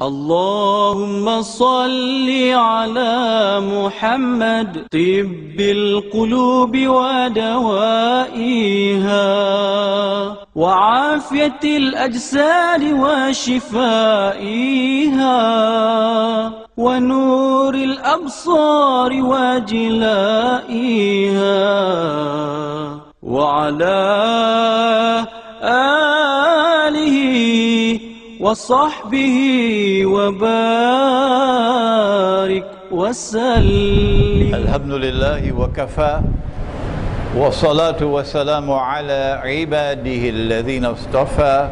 اللهم صل على محمد طب القلوب ودوائها وعافية الأجساد وشفائها ونور الأبصار وجلائها وعلى آله وصحبه وبارك وسلم. الحمد لله وكفى والصلاة والسلام على عباده الذين اصطفى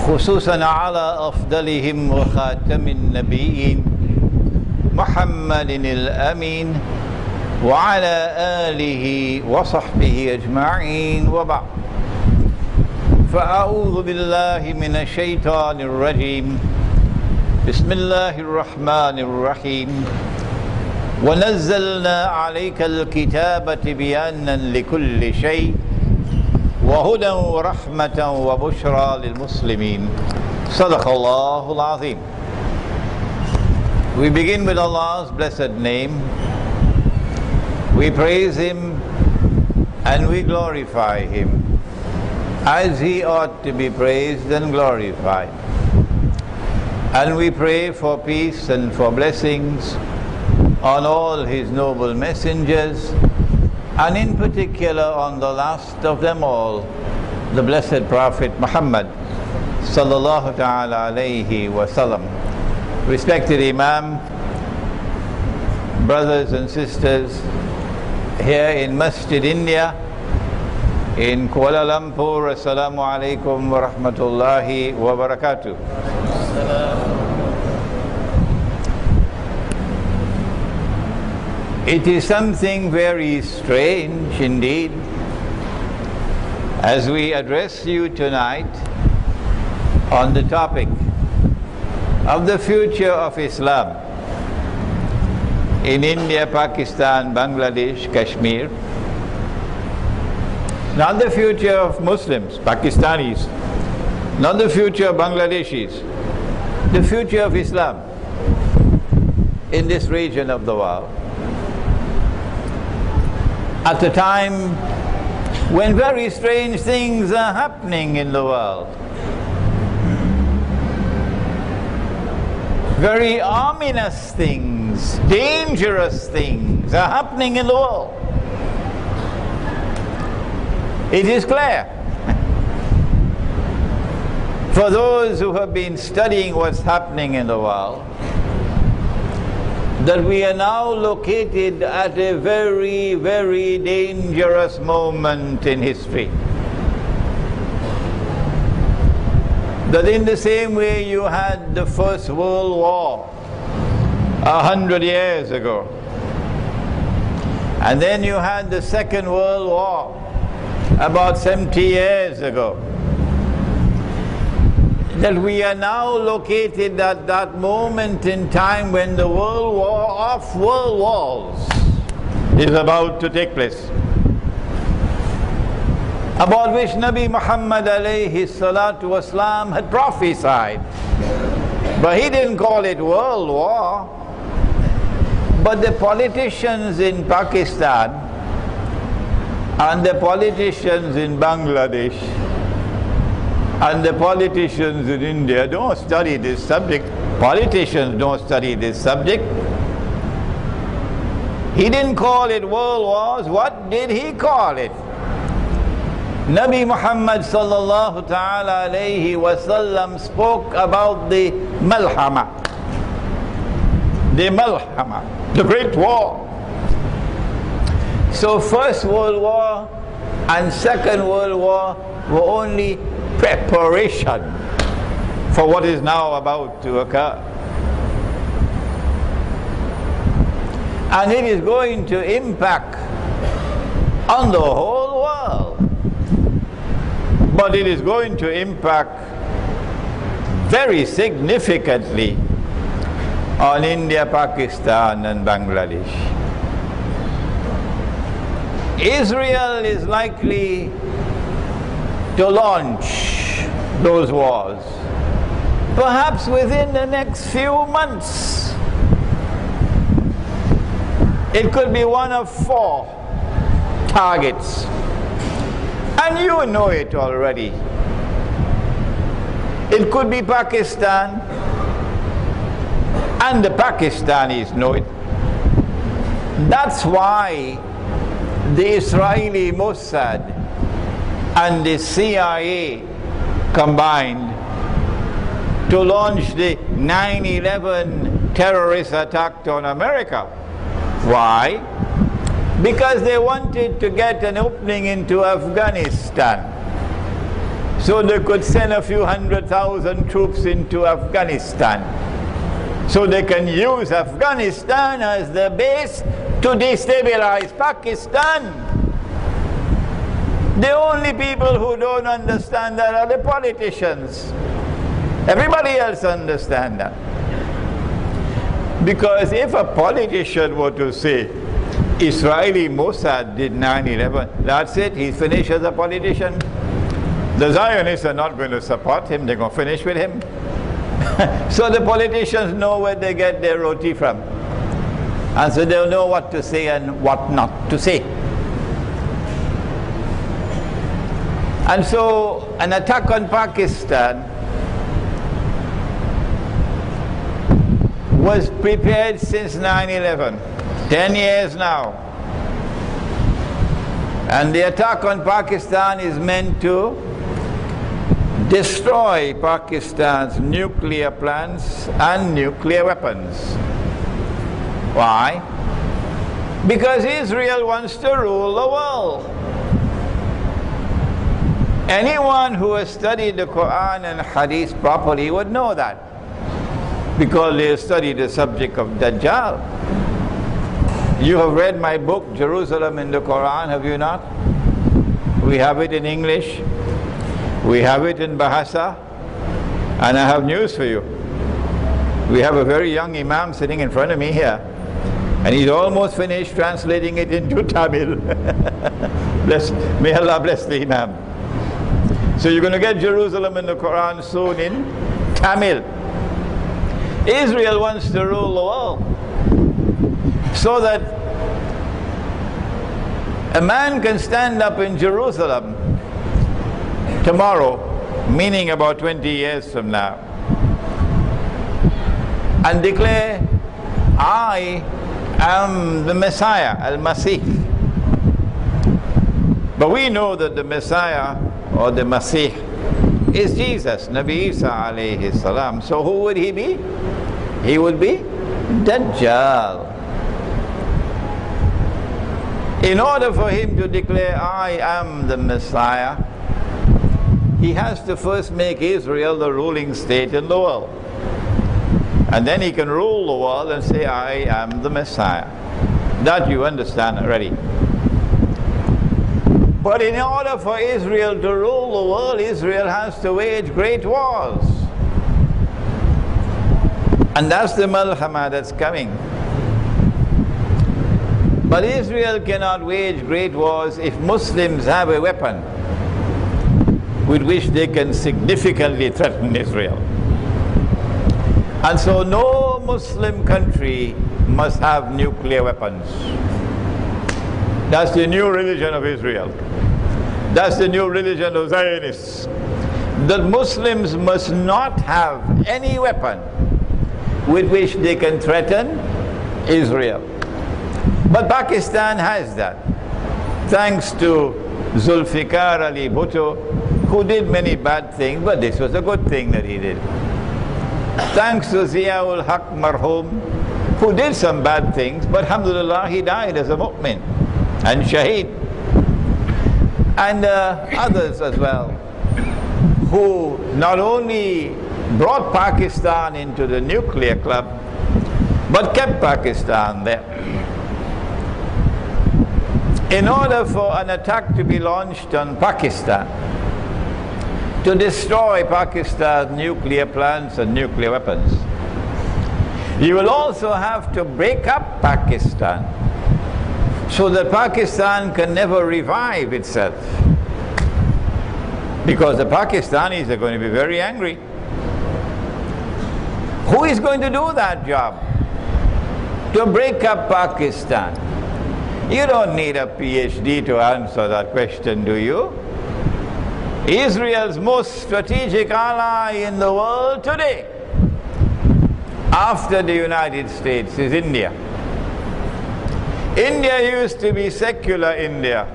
خصوصا على أفضلهم وخاتم النبيين محمد الأمين وعلى آله وصحبه أجمعين وبعد. فأعوذ بالله من الشيطان الرجيم. بسم الله الرحمن الرحيم. ونزلنا عليك الكتاب تبيانا لكل شيء وهدى ورحمة وبشرى للمسلمين. صدق الله العظيم. We begin with Allah's blessed name. We praise Him and we glorify Him as He ought to be praised and glorified. And we pray for peace and for blessings on all His noble messengers, and in particular on the last of them all, the blessed Prophet Muhammad sallallahu ta'ala alayhi wa sallam. Respected Imam, brothers and sisters here in Masjid India, in Kuala Lumpur, Assalamu alaikum wa rahmatullahi wa barakatuh. It is something very strange indeed as we address you tonight on the topic of the future of Islam in India, Pakistan, Bangladesh, Kashmir. Not the future of Muslims, Pakistanis, not the future of Bangladeshis, the future of Islam in this region of the world. At a time when very strange things are happening in the world. Very ominous things, dangerous things are happening in the world. It is clear for those who have been studying what's happening in the world that we are now located at a very, very dangerous moment in history. That in the same way you had the First World War 100 years ago, and then you had the Second World War about 70 years ago, that we are now located at that moment in time when the world war of world wars is about to take place, about which Nabi Muhammad alayhi salatu wasalam had prophesied. But he didn't call it world war. But the politicians in Pakistan and the politicians in Bangladesh and the politicians in India don't study this subject. Politicians don't study this subject. He didn't call it world wars. What did he call it? Nabi Muhammad sallallahu ta'ala alayhi wa sallam spoke about the malhama. The malhama, the great war. So First World War and Second World War were only preparation for what is now about to occur. And it is going to impact on the whole world. But it is going to impact very significantly on India, Pakistan and Bangladesh. Israel is likely to launch those wars perhaps within the next few months. It could be one of 4 targets. And you know it already. It could be Pakistan, and the Pakistanis know it. That's why the Israeli Mossad and the CIA combined to launch the 9/11 terrorist attack on America. Why? Because they wanted to get an opening into Afghanistan, so they could send a few 100,000 troops into Afghanistan, so they can use Afghanistan as the base to destabilize Pakistan. The only people who don't understand that are the politicians. Everybody else understands that. Because if a politician were to say, Israeli Mossad did 9/11, that's it, he's finished as a politician. The Zionists are not going to support him, they're going to finish with him. So the politicians know where they get their roti from. And so they'll know what to say and what not to say. And so an attack on Pakistan was prepared since 9/11, 10 years now. And the attack on Pakistan is meant to destroy Pakistan's nuclear plants and nuclear weapons. Why? Because Israel wants to rule the world. Anyone who has studied the Quran and Hadith properly would know that, because they study the subject of Dajjal. You have read my book, Jerusalem in the Quran, have you not? We have it in English, we have it in Bahasa, and I have news for you. We have a very young Imam sitting in front of me here, and he's almost finished translating it into Tamil. May Allah bless the Imam. So you're going to get Jerusalem in the Quran soon in Tamil. Israel wants to rule the world, so that a man can stand up in Jerusalem tomorrow, meaning about 20 years from now, and declare, I am the Messiah, Al-Masih. But we know that the Messiah or the Masih is Jesus, Nabi Isa alayhi salam. So who would he be? He would be Dajjal. In order for him to declare, I am the Messiah, he has to first make Israel the ruling state in the world. And then he can rule the world and say, I am the Messiah. That you understand already. But in order for Israel to rule the world, Israel has to wage great wars. And that's the malhama that's coming. But Israel cannot wage great wars if Muslims have a weapon with which they can significantly threaten Israel. And so no Muslim country must have nuclear weapons. That's the new religion of Israel. That's the new religion of Zionists. That Muslims must not have any weapon with which they can threaten Israel. But Pakistan has that, thanks to Zulfikar Ali Bhutto, who did many bad things, but this was a good thing that he did. Thanks to Ziaul Haq Marhum, who did some bad things, but alhamdulillah he died as a mu'min and shaheed. And others as well, who not only brought Pakistan into the nuclear club, but kept Pakistan there. In order for an attack to be launched on Pakistan, to destroy Pakistan's nuclear plants and nuclear weapons, you will also have to break up Pakistan, so that Pakistan can never revive itself. Because the Pakistanis are going to be very angry. Who is going to do that job? To break up Pakistan? You don't need a PhD to answer that question, do you? Israel's most strategic ally in the world today, after the United States, is India. India used to be secular India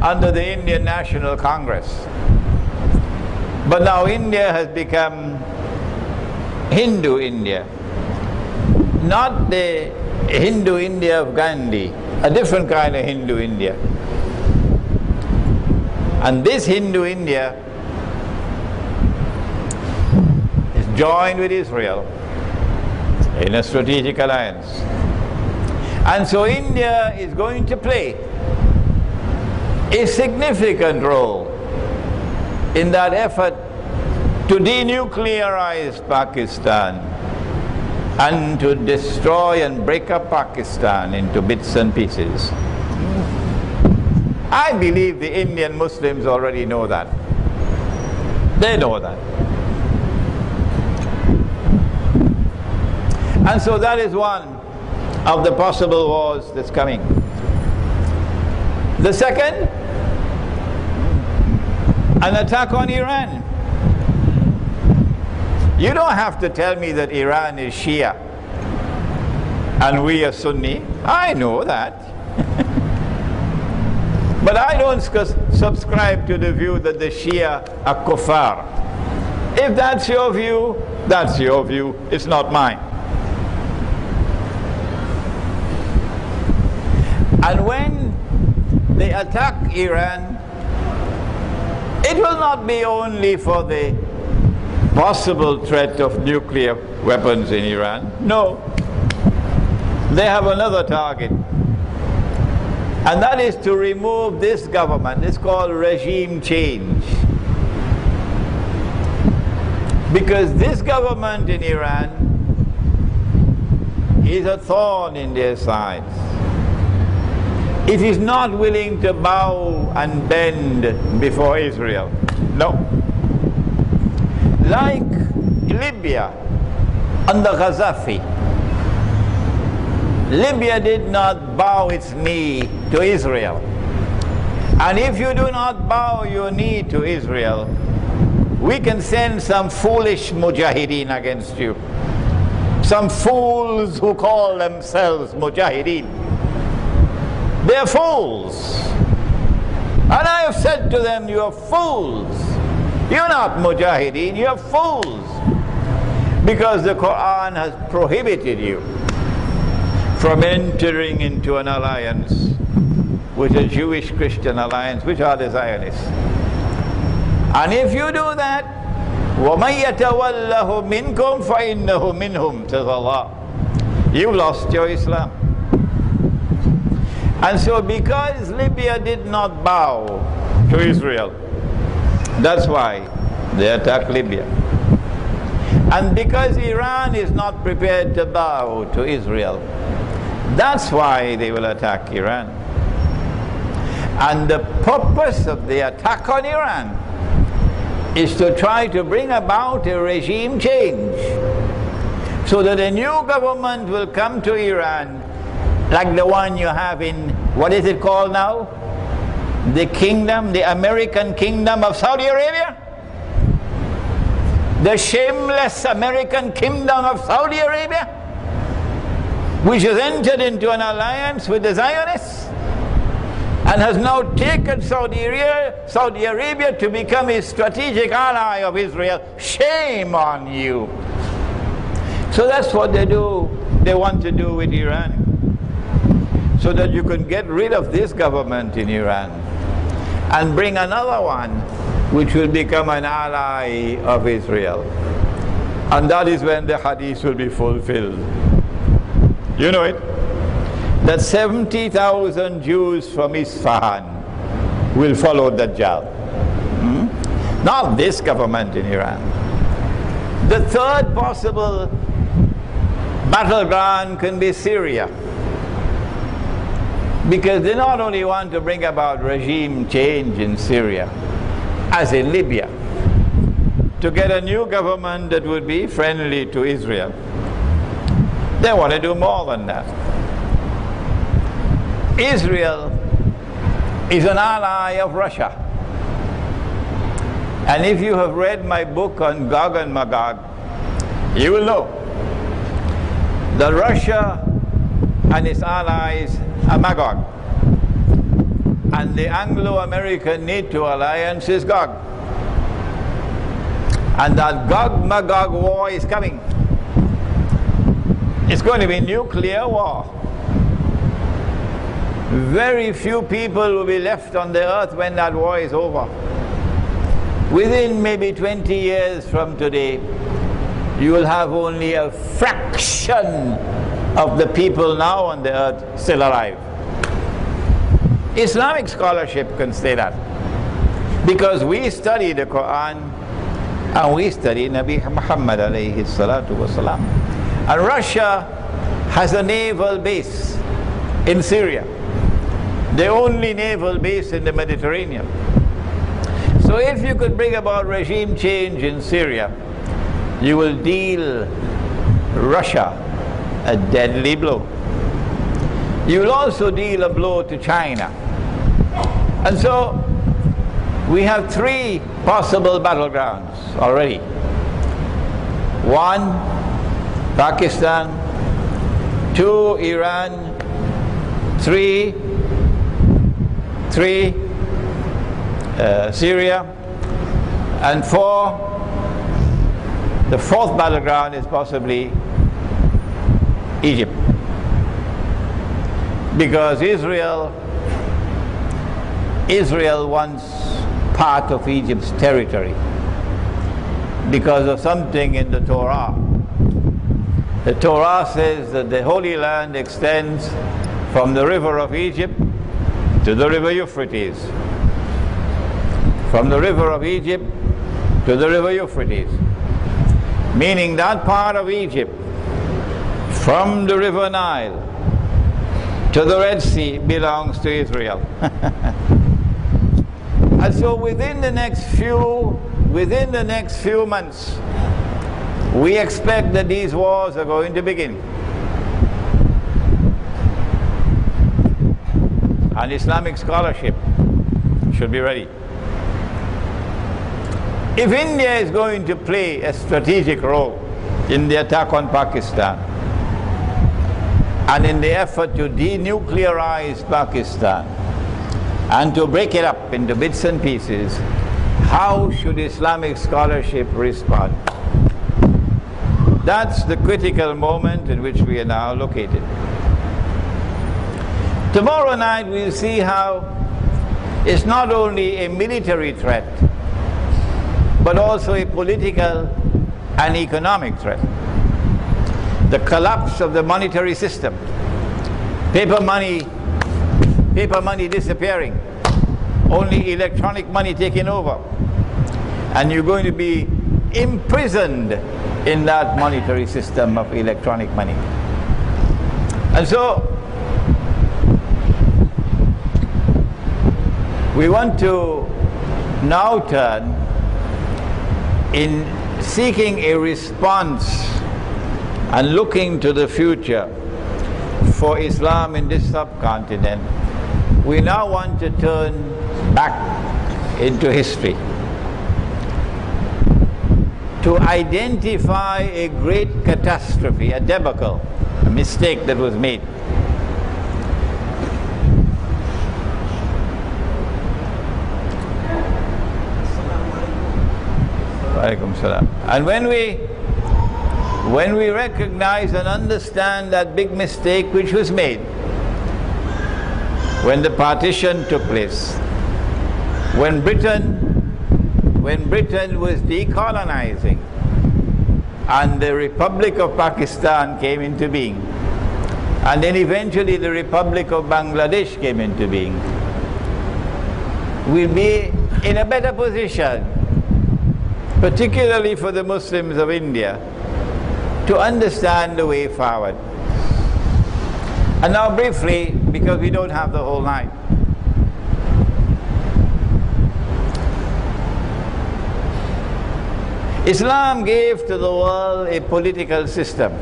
under the Indian National Congress. But now India has become Hindu India. Not the Hindu India of Gandhi, a different kind of Hindu India. And this Hindu India is joined with Israel in a strategic alliance. And so India is going to play a significant role in that effort to denuclearize Pakistan and to destroy and break up Pakistan into bits and pieces. I believe the Indian Muslims already know that. They know that. And so that is one of the possible wars that's coming. The second, an attack on Iran. You don't have to tell me that Iran is Shia and we are Sunni. I know that. But I don't subscribe to the view that the Shia are kuffar. If that's your view, that's your view. It's not mine. And when they attack Iran, it will not be only for the possible threat of nuclear weapons in Iran. No. They have another target. And that is to remove this government. It's called regime change. Because this government in Iran is a thorn in their sides. It is not willing to bow and bend before Israel. No. Like Libya under Gaddafi, Libya did not bow its knee to Israel. And if you do not bow your knee to Israel, we can send some foolish mujahideen against you. Some fools who call themselves mujahideen. They're fools. And I have said to them, you are fools. You're not mujahideen, you're fools. Because the Quran has prohibited you from entering into an alliance with a Jewish-Christian alliance, which are the Zionists. And if you do that, وَمَن يَتَوَلَّهُ مِنْكُمْ فَإِنَّهُ مِنْهُمْ, says Allah. You've lost your Islam. And so because Libya did not bow to Israel, that's why they attacked Libya. And because Iran is not prepared to bow to Israel, that's why they will attack Iran. And the purpose of the attack on Iran is to try to bring about a regime change so that a new government will come to Iran like the one you have in, what is it called now? The kingdom, the American kingdom of Saudi Arabia? The shameless American kingdom of Saudi Arabia, which has entered into an alliance with the Zionists and has now taken Saudi Arabia to become a strategic ally of Israel. Shame on you. So that's what they do. They want to do with Iran, so that you can get rid of this government in Iran and bring another one which will become an ally of Israel. And that is when the hadith will be fulfilled. You know it? That 70,000 Jews from Isfahan will follow Dajjal. Not this government in Iran. The third possible battleground can be Syria. Because they not only want to bring about regime change in Syria, as in Libya, to get a new government that would be friendly to Israel. They want to do more than that. Israel is an ally of Russia. And if you have read my book on Gog and Magog, you will know that Russia and its allies are Magog. And the Anglo-American NATO alliance is Gog. And that Gog-Magog war is coming. It's going to be nuclear war. Very few people will be left on the earth when that war is over. Within maybe 20 years from today, you will have only a fraction of the people now on the earth still alive. Islamic scholarship can say that, because we study the Quran and we study Nabi Muhammad alayhi salatu wasalam. And Russia has a naval base in Syria, the only naval base in the Mediterranean. So if you could bring about regime change in Syria, you will deal Russia a deadly blow. You will also deal a blow to China. And so we have three possible battlegrounds already. One, Pakistan. Two, Iran. Three, Syria. And four, the fourth battleground is possibly Egypt. Because Israel wants part of Egypt's territory because of something in the Torah. The Torah says that the Holy Land extends from the river of Egypt to the river Euphrates. From the river of Egypt to the river Euphrates. Meaning that part of Egypt, from the river Nile to the Red Sea, belongs to Israel. And so within the next few months, we expect that these wars are going to begin. And Islamic scholarship should be ready. If India is going to play a strategic role in the attack on Pakistan and in the effort to denuclearize Pakistan and to break it up into bits and pieces, how should Islamic scholarship respond? That's the critical moment in which we are now located. Tomorrow night we'll see how it's not only a military threat, but also a political and economic threat. The collapse of the monetary system, paper money disappearing, only electronic money taking over, and you're going to be imprisoned in that monetary system of electronic money. And so we want to now turn in seeking a response and looking to the future for Islam in this subcontinent. We now want to turn back into history to identify a great catastrophe, a debacle, a mistake that was made. Alaikum salam. And when we recognize and understand that big mistake which was made when the partition took place, when Britain was decolonizing and the Republic of Pakistan came into being, and then eventually the Republic of Bangladesh came into being, we'll be in a better position, particularly for the Muslims of India, to understand the way forward. And now briefly, because we don't have the whole night, Islam gave to the world a political system.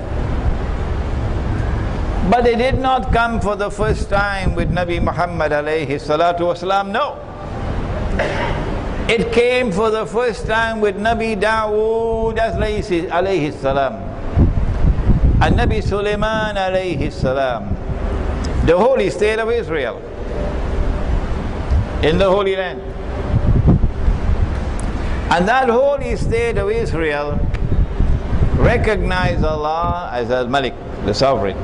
But it did not come for the first time with Nabi Muhammad alayhi salatu wasalam, no. It came for the first time with Nabi Dawood alayhi salam and Nabi Sulaiman alayhi salam, the holy state of Israel, in the Holy Land. And that holy state of Israel recognized Allah as Al-Malik, the sovereign.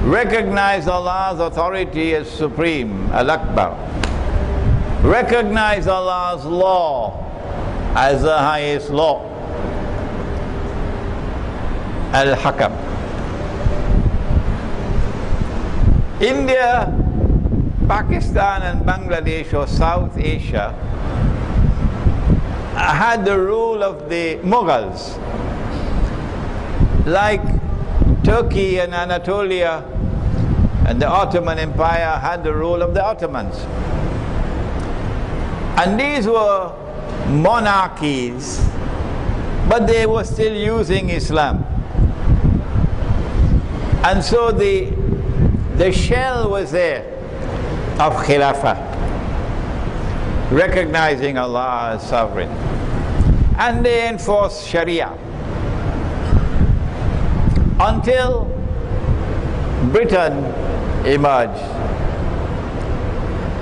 Recognized Allah's authority as supreme, Al-Akbar. Recognized Allah's law as the highest law, Al-Hakam. India, Pakistan and Bangladesh, or South Asia, had the rule of the Mughals, like Turkey and Anatolia and the Ottoman Empire had the rule of the Ottomans. And these were monarchies, but they were still using Islam. And so the shell was there of Khilafah, recognizing Allah as sovereign. And they enforced Sharia until Britain emerged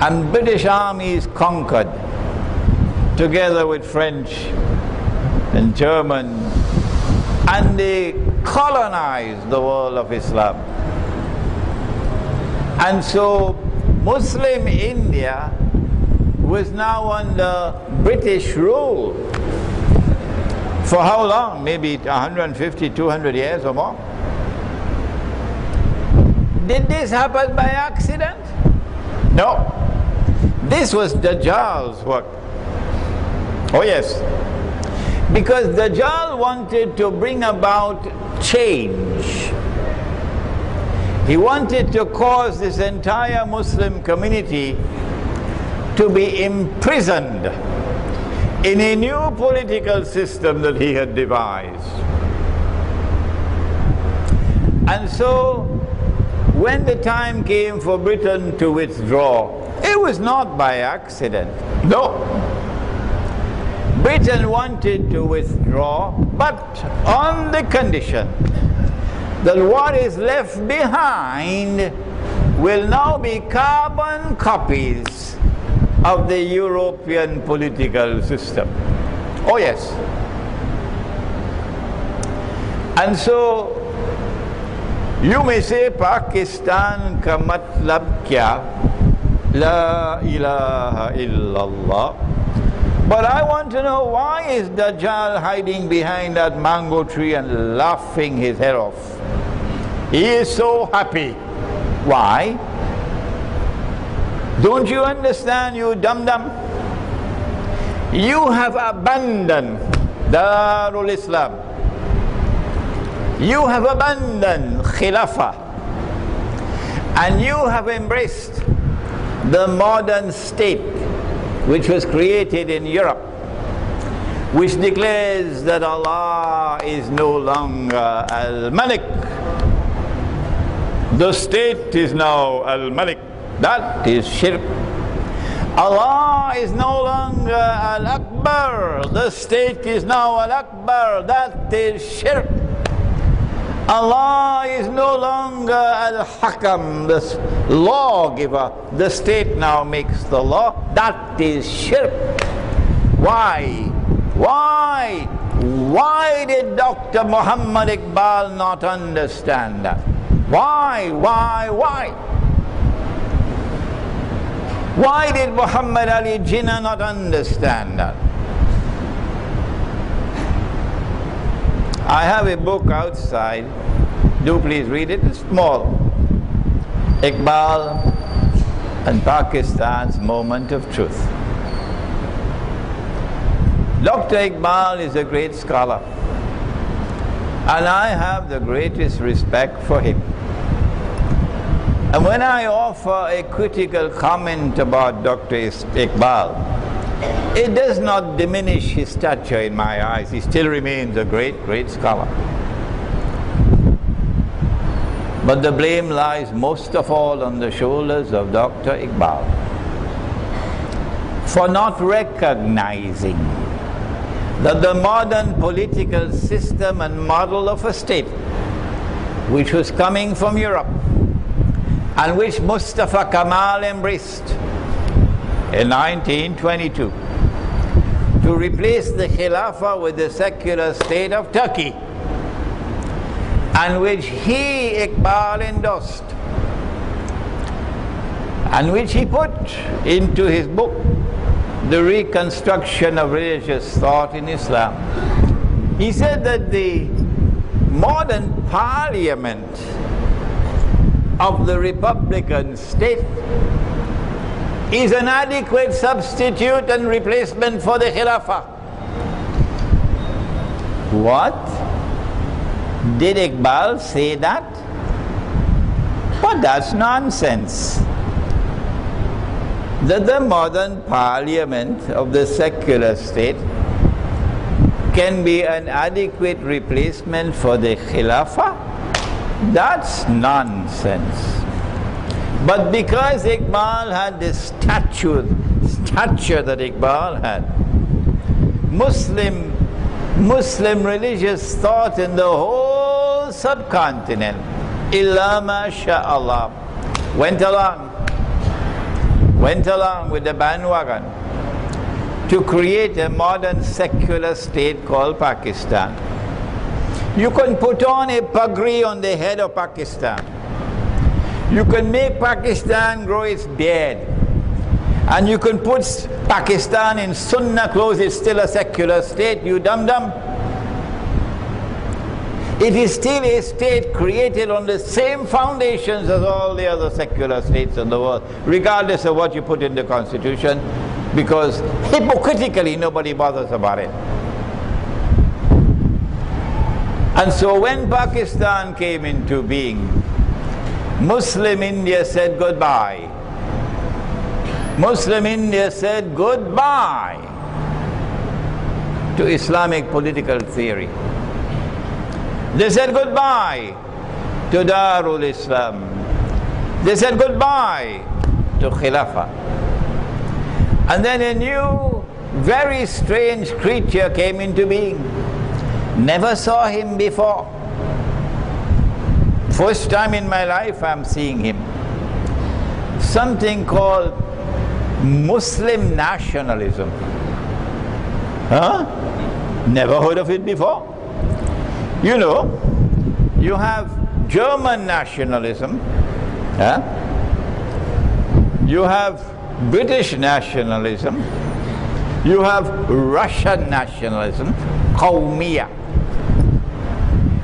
and British armies conquered together with French and German, and they colonized the world of Islam. And so Muslim India was now under British rule. For how long? Maybe 150, 200 years or more. Did this happen by accident? No. This was Dajjal's work. Oh yes. Because Dajjal wanted to bring about change. He wanted to cause this entire Muslim community to be imprisoned in a new political system that he had devised. And so, when the time came for Britain to withdraw, it was not by accident. No. Britain wanted to withdraw, but on the condition that what is left behind will now be carbon copies of the European political system. Oh yes. And so you may say Pakistan ka matlab kya? La ilaha illallah. But I want to know, why is Dajjal hiding behind that mango tree and laughing his head off? He is so happy. Why? Don't you understand, you dum-dum? You have abandoned Darul Islam. You have abandoned Khilafah. And you have embraced the modern state which was created in Europe, which declares that Allah is no longer Al-Malik. The state is now Al-Malik. That is shirk. Allah is no longer Al-Akbar. The state is now Al-Akbar. That is shirk. Allah is no longer Al-Hakam, the lawgiver. The state now makes the law. That is shirk. Why? Why? Why did Dr. Muhammad Iqbal not understand that? Why? Why? Why did Muhammad Ali Jinnah not understand that? I have a book outside. Do please read it. It's small. Iqbal and Pakistan's Moment of Truth. Dr. Iqbal is a great scholar, and I have the greatest respect for him. And when I offer a critical comment about Dr. Iqbal, It does not diminish his stature in my eyes. He still remains a great, great scholar. But the blame lies most of all on the shoulders of Dr. Iqbal for not recognizing that the modern political system and model of a state, which was coming from Europe and which Mustafa Kemal embraced in 1922, to replace the Khilafah with the secular state of Turkey, and which he, Iqbal, endorsed, and which he put into his book, The Reconstruction of Religious Thought in Islam. He said that the modern parliament of the Republican state is an adequate substitute and replacement for the Khilafah. What? Did Iqbal say that? But that's nonsense. That the modern parliament of the secular state can be an adequate replacement for the Khilafah? That's nonsense. But because Iqbal had the stature that Iqbal had, Muslim religious thought in the whole subcontinent, illa masha'Allah, went along with the bandwagon to create a modern secular state called Pakistan. You can put on a pagri on the head of Pakistan. You can make Pakistan grow its beard. And you can put Pakistan in Sunnah clothes, it's still a secular state, you dum-dum. It is still a state created on the same foundations as all the other secular states in the world, regardless of what you put in the constitution, because hypocritically nobody bothers about it. And so when Pakistan came into being, Muslim India said goodbye. Muslim India said goodbye to Islamic political theory. They said goodbye to Darul Islam. They said goodbye to Khilafah. And then a new, very strange creature came into being. Never saw him before. First time in my life I'm seeing him. Something called Muslim nationalism. Huh? Never heard of it before. You know, you have German nationalism, huh? You have British nationalism, you have Russian nationalism, Qawmiya.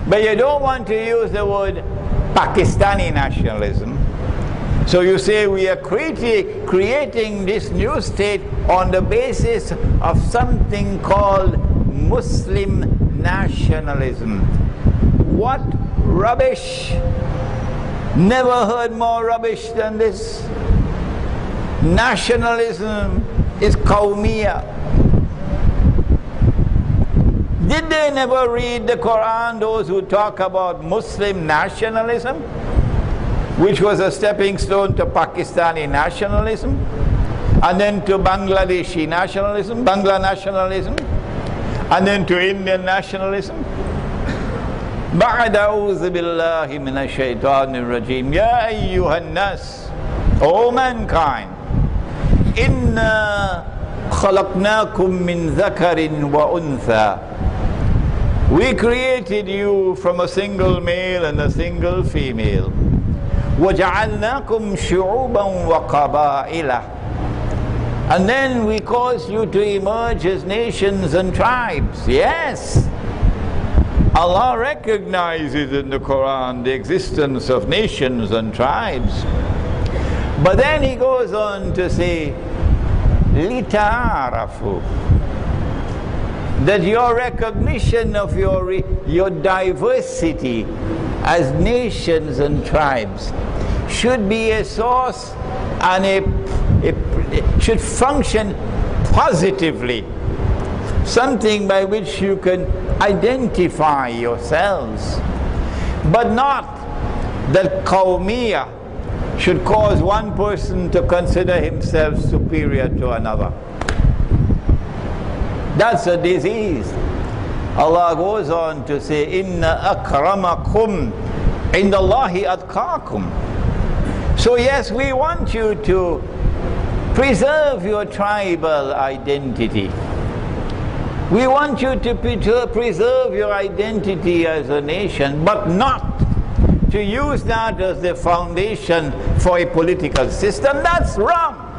But you don't want to use the word Pakistani nationalism. So you say we are creating this new state on the basis of something called Muslim nationalism. What rubbish! Never heard more rubbish than this. Nationalism is Qawmiya. Did they never read the Quran, those who talk about Muslim nationalism, which was a stepping stone to Pakistani nationalism, and then to Bangladeshi nationalism, Bangla nationalism, and then to Indian nationalism? بعد أعوذ بالله من الشيطان الرجيم يا أيها الناس, O mankind, إنا خلقناكم من ذكر وأنثى, we created you from a single male and a single female. وَجَعَلْنَاكُمْ شُعُوبًا وَقَبَائِلًا, and then we caused you to emerge as nations and tribes. Yes, Allah recognizes in the Quran the existence of nations and tribes. But then He goes on to say, لِتَعَارَفُوا, that your recognition of your diversity as nations and tribes should be a source and it should function positively, something by which you can identify yourselves, but not that qawmiyah should cause one person to consider himself superior to another. That's a disease. Allah goes on to say, Inna akramakum indallahi atqakum. So yes, we want you to preserve your tribal identity. We want you to preserve your identity as a nation, but not to use that as the foundation for a political system. That's wrong,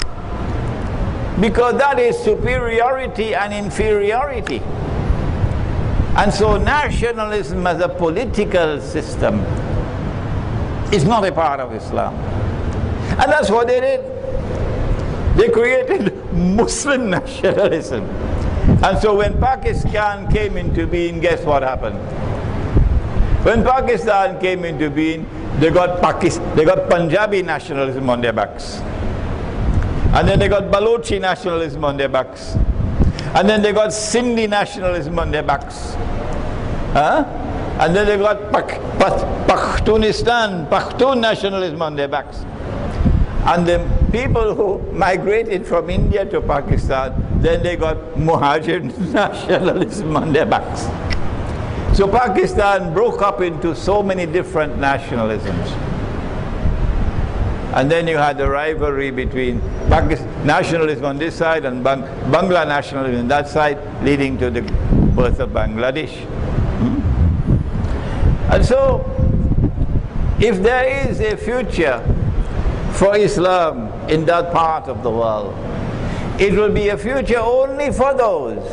because that is superiority and inferiority. And so nationalism as a political system is not a part of Islam. And that's what they did. They created Muslim nationalism. And so when Pakistan came into being, guess what happened? When Pakistan came into being, they got Punjabi nationalism on their backs. And then they got Balochi nationalism on their backs. And then they got Sindhi nationalism on their backs. And then they got Pashtun nationalism on their backs. And the people who migrated from India to Pakistan, then they got Muhajir nationalism on their backs. So Pakistan broke up into so many different nationalisms. And then you had the rivalry between nationalism on this side and Bangla nationalism on that side, leading to the birth of Bangladesh. And so, if there is a future for Islam in that part of the world, it will be a future only for those,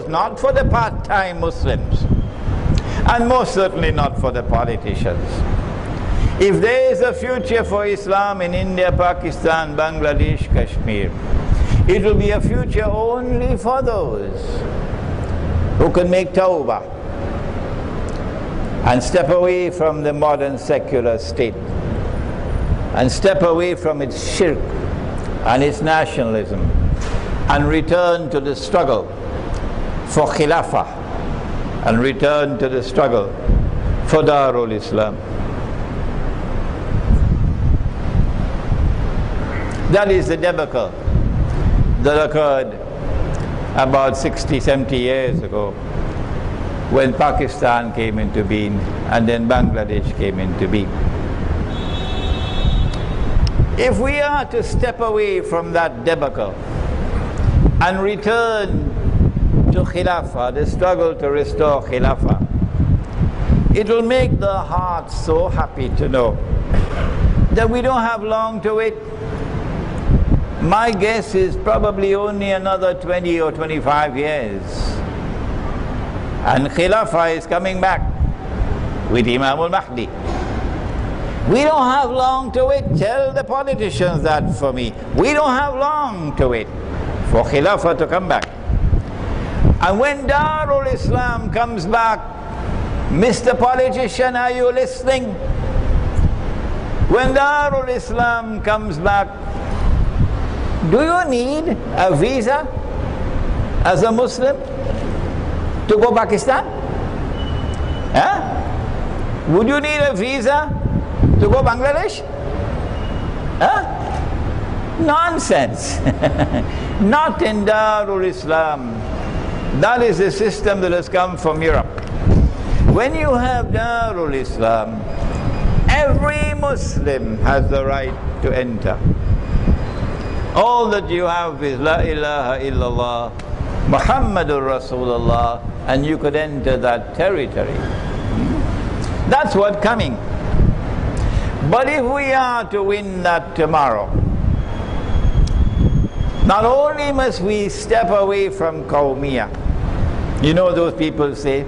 not for the part-time Muslims, and most certainly not for the politicians. If there is a future for Islam in India, Pakistan, Bangladesh, Kashmir, it will be a future only for those who can make tawbah and step away from the modern secular state and step away from its shirk and its nationalism and return to the struggle for khilafah and return to the struggle for Darul Islam. That is the debacle that occurred about 60, 70 years ago when Pakistan came into being and then Bangladesh came into being. If we are to step away from that debacle and return to Khilafah, the struggle to restore Khilafah, it will make the heart so happy to know that we don't have long to wait. My guess is probably only another 20 or 25 years. And Khilafah is coming back with Imam al-Mahdi. We don't have long to wait. Tell the politicians that for me. We don't have long to wait for Khilafah to come back. And when Darul Islam comes back, Mr. Politician, are you listening? When Darul Islam comes back, do you need a visa as a Muslim to go Pakistan? Would you need a visa to go Bangladesh? Nonsense. Not in Darul Islam. That is a system that has come from Europe. When you have Darul Islam, every Muslim has the right to enter. All that you have is La ilaha illallah, Muhammadur Rasulullah, and you could enter that territory. That's what's coming. But if we are to win that tomorrow, not only must we step away from Qawmiyah. You know those people say,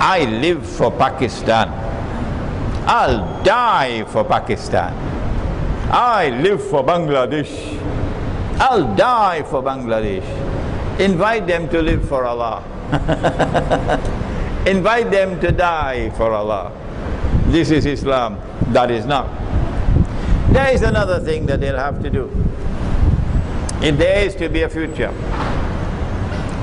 I live for Pakistan. I'll die for Pakistan. I live for Bangladesh. I'll die for Bangladesh. Invite them to live for Allah. Invite them to die for Allah. This is Islam. That is not. There is another thing that they'll have to do. if there is to be a future.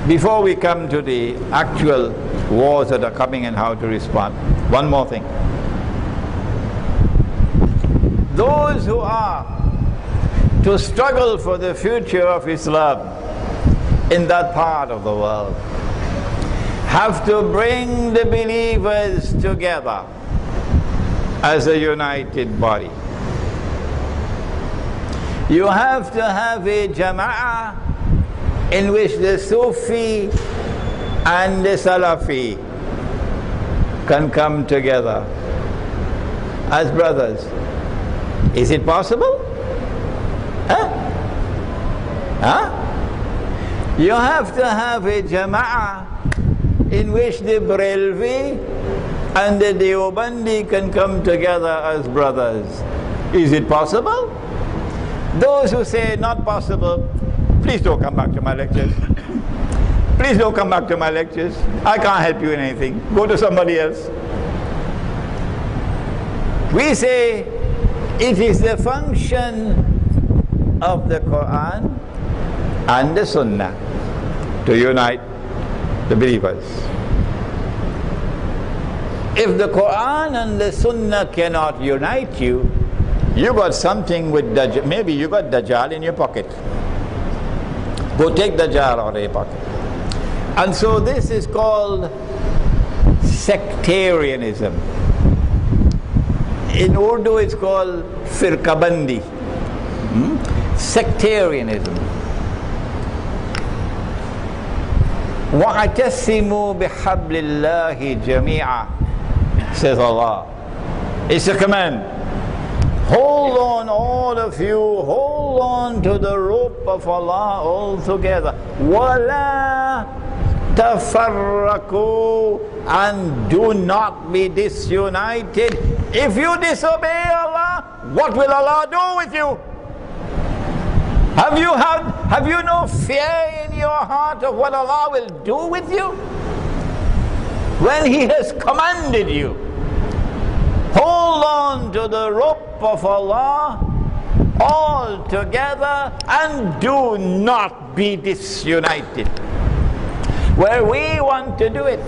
Before we come to the actual wars that are coming and how to respond, one more thing. Those who are to struggle for the future of Islam in that part of the world have to bring the believers together as a united body. You have to have a jama'ah in which the Sufi and the Salafi can come together as brothers. Is it possible? Huh? Huh? You have to have a jama'ah in which the Barelvi and the Deobandi can come together as brothers. Is it possible? Those who say not possible, please don't come back to my lectures. Please don't come back to my lectures. I can't help you in anything. Go to somebody else. We say it is the function of the Quran and the Sunnah to unite the believers. If the Quran and the Sunnah cannot unite you, you got something with Dajjal. Maybe you got Dajjal in your pocket. Go take Dajjal out of your pocket. And so this is called sectarianism. In Urdu it's called firqabandi. Sectarianism. وَاعْتَصِمُوا بِحَبْلِ اللَّهِ جَمِيعًا, says Allah. It's a command. Hold on, all of you, hold on to the rope of Allah all together. وَلَا تَفَرَّقُوا, and do not be disunited. If you disobey Allah, what will Allah do with you? Have you no fear in your heart of what Allah will do with you? When He has commanded you, hold on to the rope of Allah all together and do not be disunited. Where we want to do it.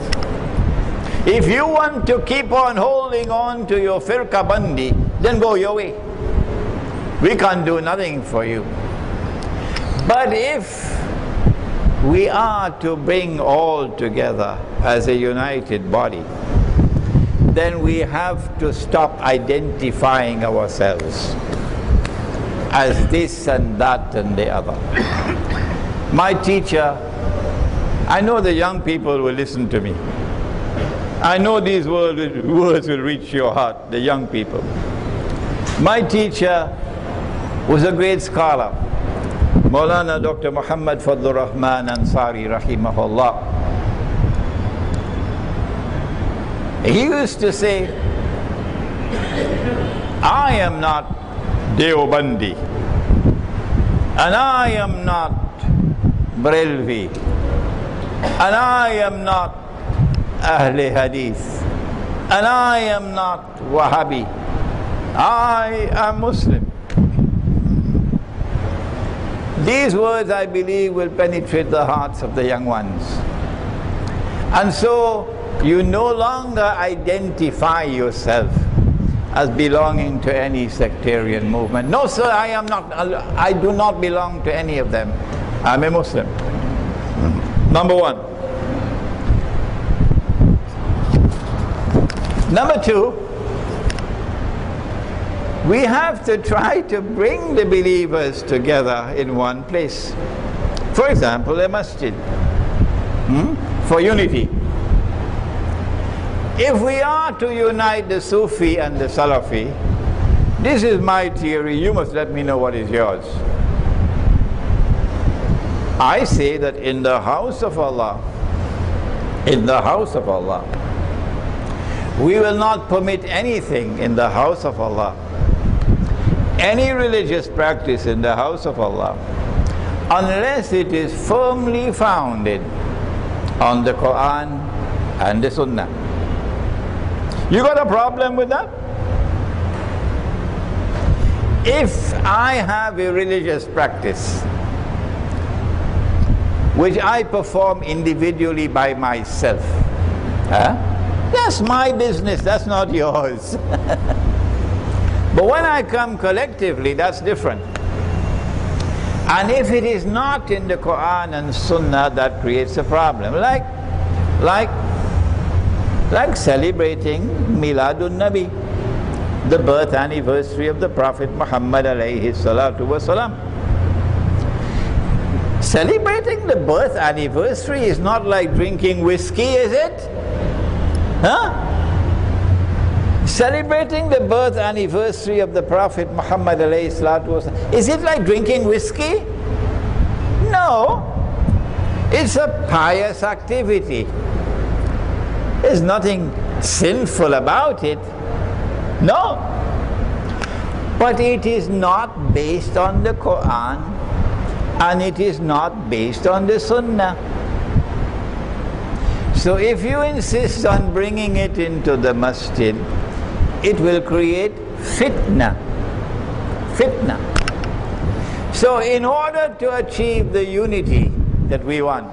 If you want to keep on holding on to your firqabandi, then go your way. We can't do nothing for you. But if we are to bring all together as a united body, then we have to stop identifying ourselves as this and that and the other. My teacher, I know the young people will listen to me. I know these words will reach your heart, the young people. My teacher was a great scholar, Maulana Dr. Muhammad Fadlur Rahman Ansari rahimahullah. He used to say, I am not Deobandi, and I am not Barelvi, and I am not Ahle Hadith, and I am not Wahhabi. I am Muslim. These words, I believe, will penetrate the hearts of the young ones. And so, you no longer identify yourself as belonging to any sectarian movement. No, sir, I do not belong to any of them. I'm a Muslim. Number one. Number two, we have to try to bring the believers together in one place. For example, a masjid, for unity. If we are to unite the Sufi and the Salafi, this is my theory, you must let me know what is yours. I say that in the house of Allah, we will not permit anything in the house of Allah, any religious practice in the house of Allah, unless it is firmly founded on the Quran and the Sunnah. You got a problem with that? If I have a religious practice which I perform individually by myself. Huh? That's my business, that's not yours. But when I come collectively, that's different. And if it is not in the Quran and Sunnah, that creates a problem. Like celebrating Miladun Nabi, the birth anniversary of the Prophet Muhammad alayhi salatu wasalam. Celebrating the birth anniversary is not like drinking whiskey, is it? Huh? Celebrating the birth anniversary of the Prophet Muhammad alayhi salatu wasalam, is it like drinking whiskey? No. It's a pious activity. There's nothing sinful about it. No. But it is not based on the Quran, and it is not based on the Sunnah. So if you insist on bringing it into the masjid, it will create fitna. Fitna. So in order to achieve the unity that we want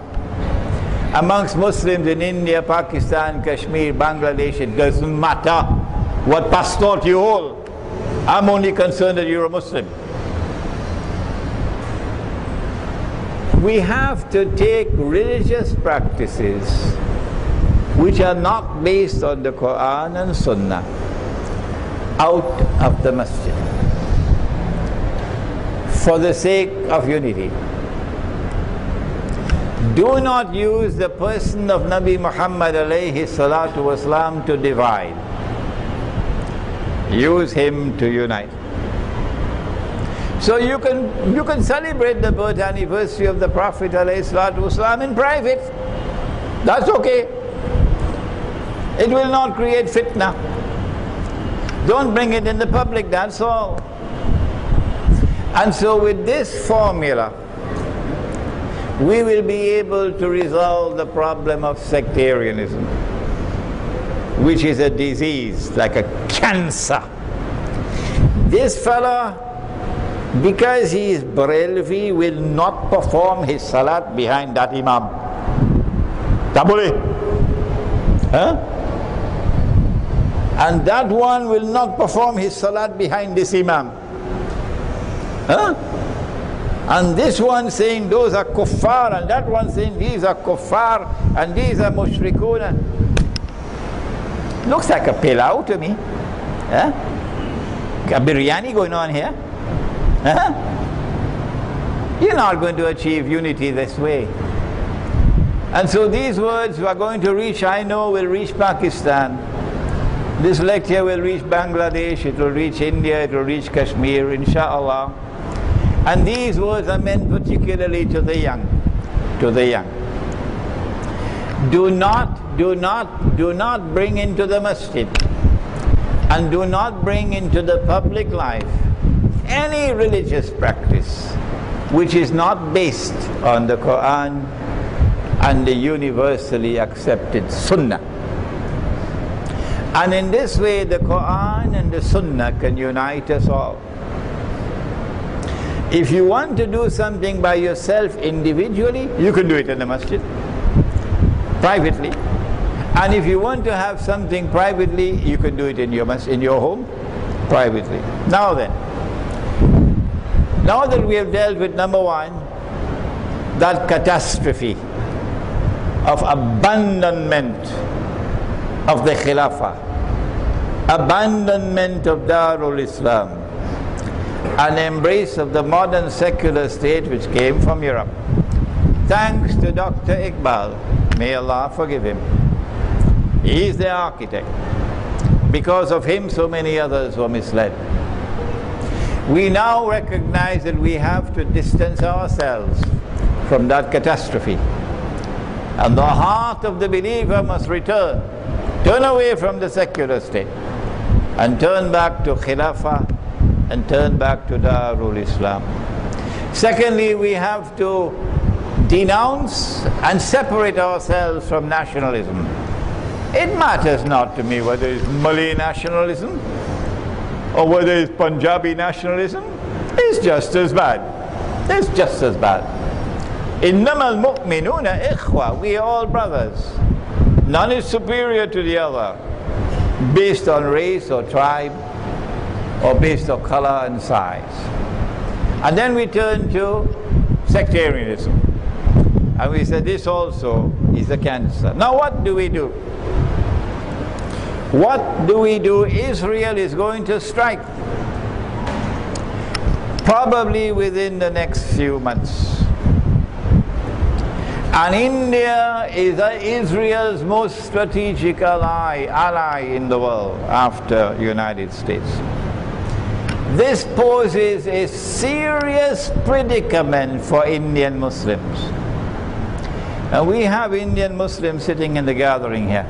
amongst Muslims in India, Pakistan, Kashmir, Bangladesh, it doesn't matter what passport you hold. I'm only concerned that you're a Muslim. We have to take religious practices which are not based on the Quran and Sunnah out of the masjid for the sake of unity. Do not use the person of Nabi Muhammad alayhi salatu wasalam to divide. Use him to unite. So you can celebrate the birth anniversary of the Prophet alayhi salatu wasalam in private. That's okay. It will not create fitna. Don't bring it in the public, that's all. And so with this formula, we will be able to resolve the problem of sectarianism, which is a disease, like a cancer. This fella, because he is Barelvi, will not perform his salat behind that imam. Tabule. Huh? And that one will not perform his salat behind this imam. Huh? And this one saying those are kuffar, and that one saying these are kuffar, and these are mushrikun. Looks like a pilau to me. Huh? A biryani going on here. Huh? You're not going to achieve unity this way. And so these words are going to reach, I know, will reach Pakistan. This lecture will reach Bangladesh, it will reach India, it will reach Kashmir, inshallah. And these words are meant particularly to the young. To the young. Do not bring into the masjid and do not bring into the public life any religious practice which is not based on the Quran and the universally accepted Sunnah. And in this way the Quran and the Sunnah can unite us all. If you want to do something by yourself individually, you can do it in the masjid, privately. And if you want to have something privately, you can do it in your home, privately. Now then, now that we have dealt with number one, that catastrophe of abandonment of the Khilafah, abandonment of Darul Islam, an embrace of the modern secular state which came from Europe. Thanks to Dr. Iqbal, may Allah forgive him. He is the architect. Because of him, so many others were misled. We now recognize that we have to distance ourselves from that catastrophe. And the heart of the believer must return. Turn away from the secular state and turn back to Khilafah and turn back to Darul Islam. Secondly, we have to denounce and separate ourselves from nationalism. It matters not to me whether it's Malay nationalism or whether it's Punjabi nationalism. It's just as bad. It's just as bad. إنما المؤمنون إخوة. We are all brothers. None is superior to the other, based on race or tribe, or based on color and size. And then we turn to sectarianism. And we said this also is a cancer. Now what do we do? What do we do? Israel is going to strike, probably within the next few months. And India is Israel's most strategic ally in the world after the United States. This poses a serious predicament for Indian Muslims. And we have Indian Muslims sitting in the gathering here.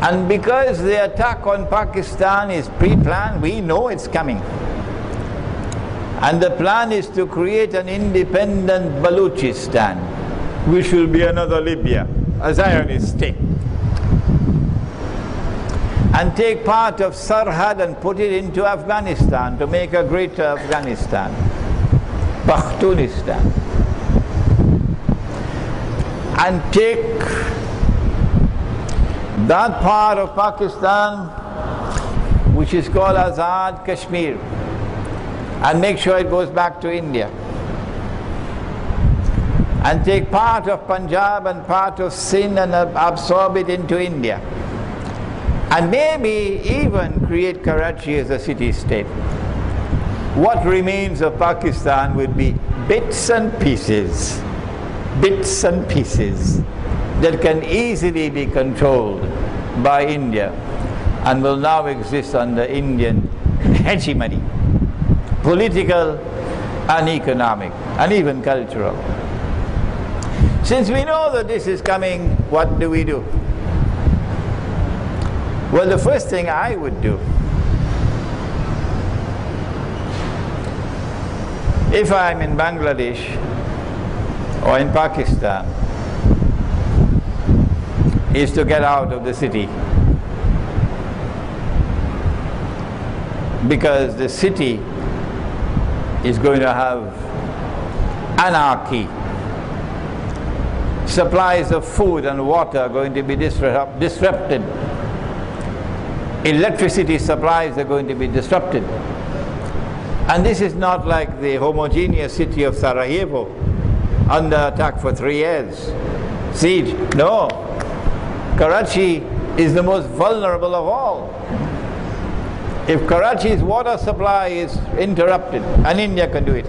And because the attack on Pakistan is pre-planned, we know it's coming. And the plan is to create an independent Balochistan, which will be another Libya, a Zionist state. And take part of Sarhad and put it into Afghanistan to make a greater Afghanistan, Pakhtunistan. And take that part of Pakistan which is called Azad Kashmir and make sure it goes back to India. And take part of Punjab and part of Sindh and absorb it into India. And maybe even create Karachi as a city-state. What remains of Pakistan would be bits and pieces that can easily be controlled by India and will now exist under Indian hegemony, political and economic and even cultural. Since we know that this is coming, what do we do? Well, the first thing I would do, if I'm in Bangladesh or in Pakistan, is to get out of the city. Because the city is going to have anarchy. Supplies of food and water are going to be disrupted. Electricity supplies are going to be disrupted. And this is not like the homogeneous city of Sarajevo, under attack for 3 years. Siege. No. Karachi is the most vulnerable of all. If Karachi's water supply is interrupted, and India can do it.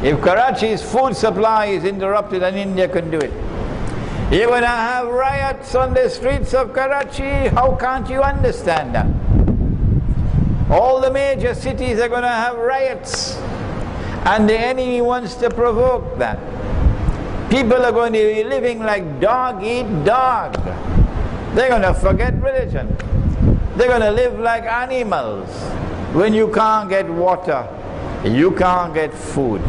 If Karachi's food supply is interrupted, and India can do it. You're going to have riots on the streets of Karachi. How can't you understand that? All the major cities are going to have riots. And the enemy wants to provoke that. People are going to be living like dog eat dog. They're going to forget religion. They're going to live like animals. When you can't get water, you can't get food.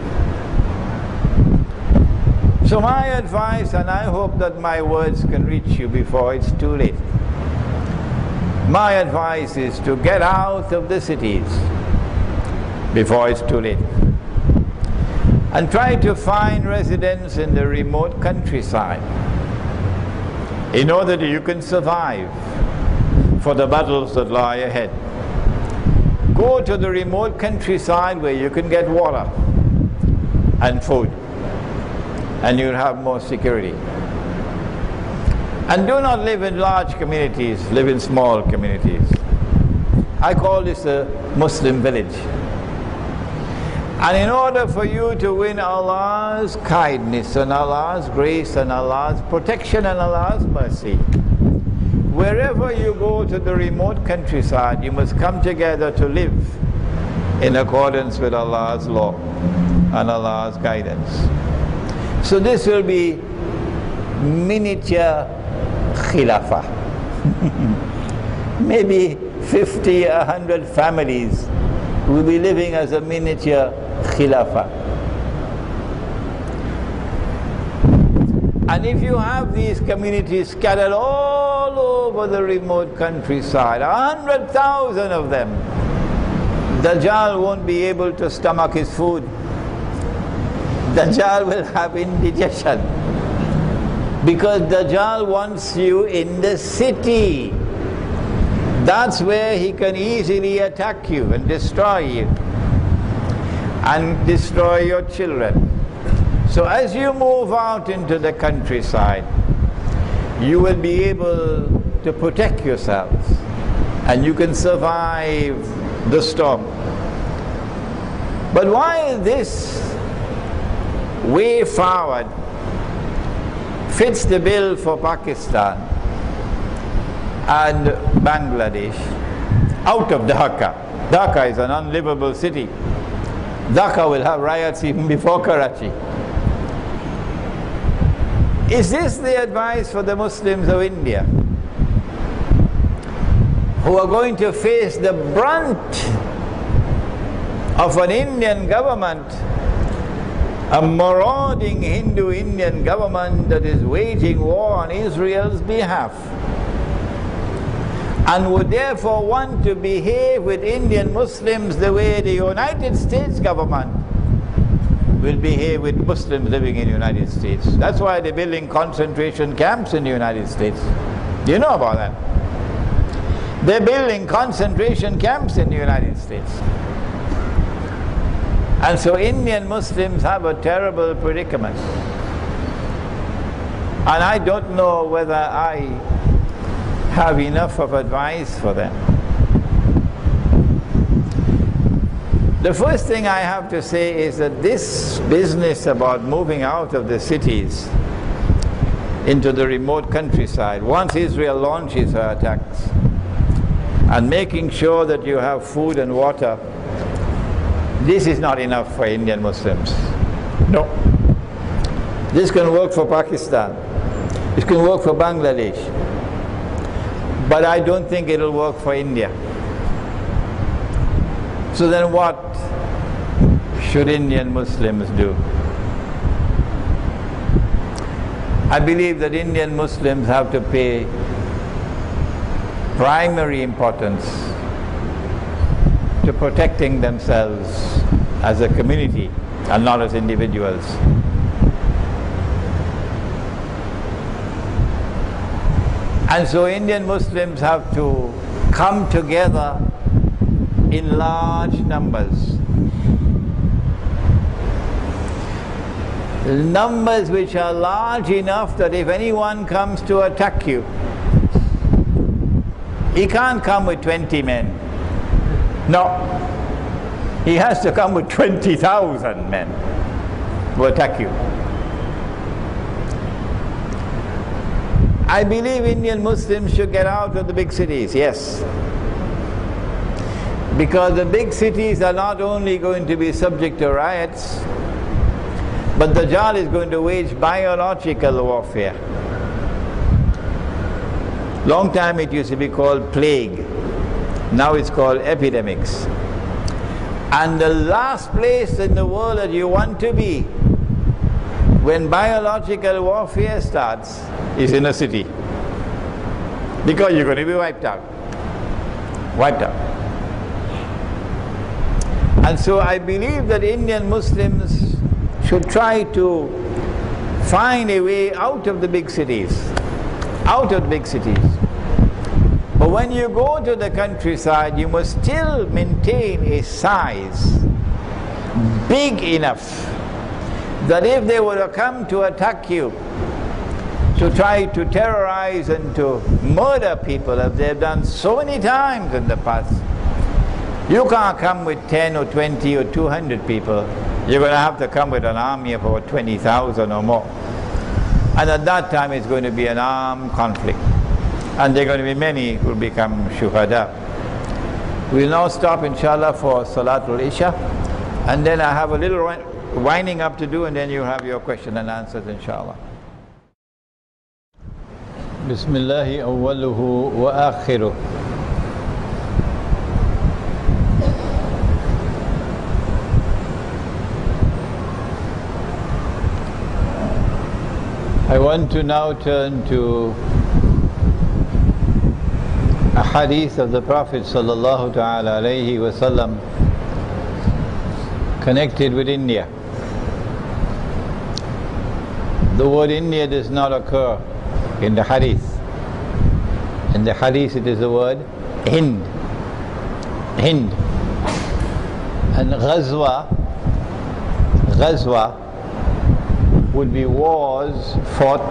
So my advice, and I hope that my words can reach you before it's too late. My advice is to get out of the cities before it's too late. And try to find residence in the remote countryside in order that you can survive for the battles that lie ahead. Go to the remote countryside where you can get water and food, and you'll have more security. And do not live in large communities, live in small communities. I call this a Muslim village. And in order for you to win Allah's kindness and Allah's grace and Allah's protection and Allah's mercy, wherever you go to the remote countryside, you must come together to live in accordance with Allah's law and Allah's guidance. So this will be miniature khilafah. Maybe 50, 100 families will be living as a miniature khilafah. And if you have these communities scattered all over the remote countryside, 100,000 of them, Dajjal won't be able to stomach his food. Dajjal will have indigestion. Because Dajjal wants you in the city. That's where he can easily attack you and destroy you. And destroy your children. So as you move out into the countryside, you will be able to protect yourselves. And you can survive the storm. But while this way forward fits the bill for Pakistan and Bangladesh, out of Dhaka. Dhaka is an unlivable city. Dhaka will have riots even before Karachi. Is this the advice for the Muslims of India, who are going to face the brunt of an Indian government, a marauding Hindu Indian government that is waging war on Israel's behalf, and would therefore want to behave with Indian Muslims the way the United States government will behave with Muslims living in the United States? That's why they're building concentration camps in the United States. Do you know about that? They're building concentration camps in the United States. And so Indian Muslims have a terrible predicament. And I don't know whether I have enough of advice for them. The first thing I have to say is that this business about moving out of the cities into the remote countryside, once Israel launches her attacks, and making sure that you have food and water, this is not enough for Indian Muslims. No. This can work for Pakistan. This can work for Bangladesh. But I don't think it'll work for India. So then what should Indian Muslims do? I believe that Indian Muslims have to pay primary importance to protecting themselves as a community and not as individuals. And so Indian Muslims have to come together in large numbers. Numbers which are large enough that if anyone comes to attack you, he can't come with 20 men. No. He has to come with 20,000 men to attack you. I believe Indian Muslims should get out of the big cities, yes. Because the big cities are not only going to be subject to riots, but Dajjal is going to wage biological warfare. Long time it used to be called plague. Now it's called epidemics. And the last place in the world that you want to be when biological warfare starts is in a city. Because you're going to be wiped out. Wiped out. And so I believe that Indian Muslims should try to find a way out of the big cities. Out of big cities. But when you go to the countryside, you must still maintain a size big enough that if they were to come to attack you, to try to terrorize and to murder people, as they've done so many times in the past, you can't come with 10 or 20 or 200 people. You're going to have to come with an army of about 20,000 or more. And at that time it's going to be an armed conflict. And there are going to be many who will become shuhada. We'll now stop inshallah for Salatul Isha. And then I have a little winding up to do, and then you have your question and answers inshallah. Bismillahi awwaluhu wa akhiruh. I want to now turn to a hadith of the Prophet sallallahu ta'ala alayhi wa sallam connected with India. The word India does not occur in the hadith. In the hadith it is the word Hind. Hind. And Ghazwa would be wars fought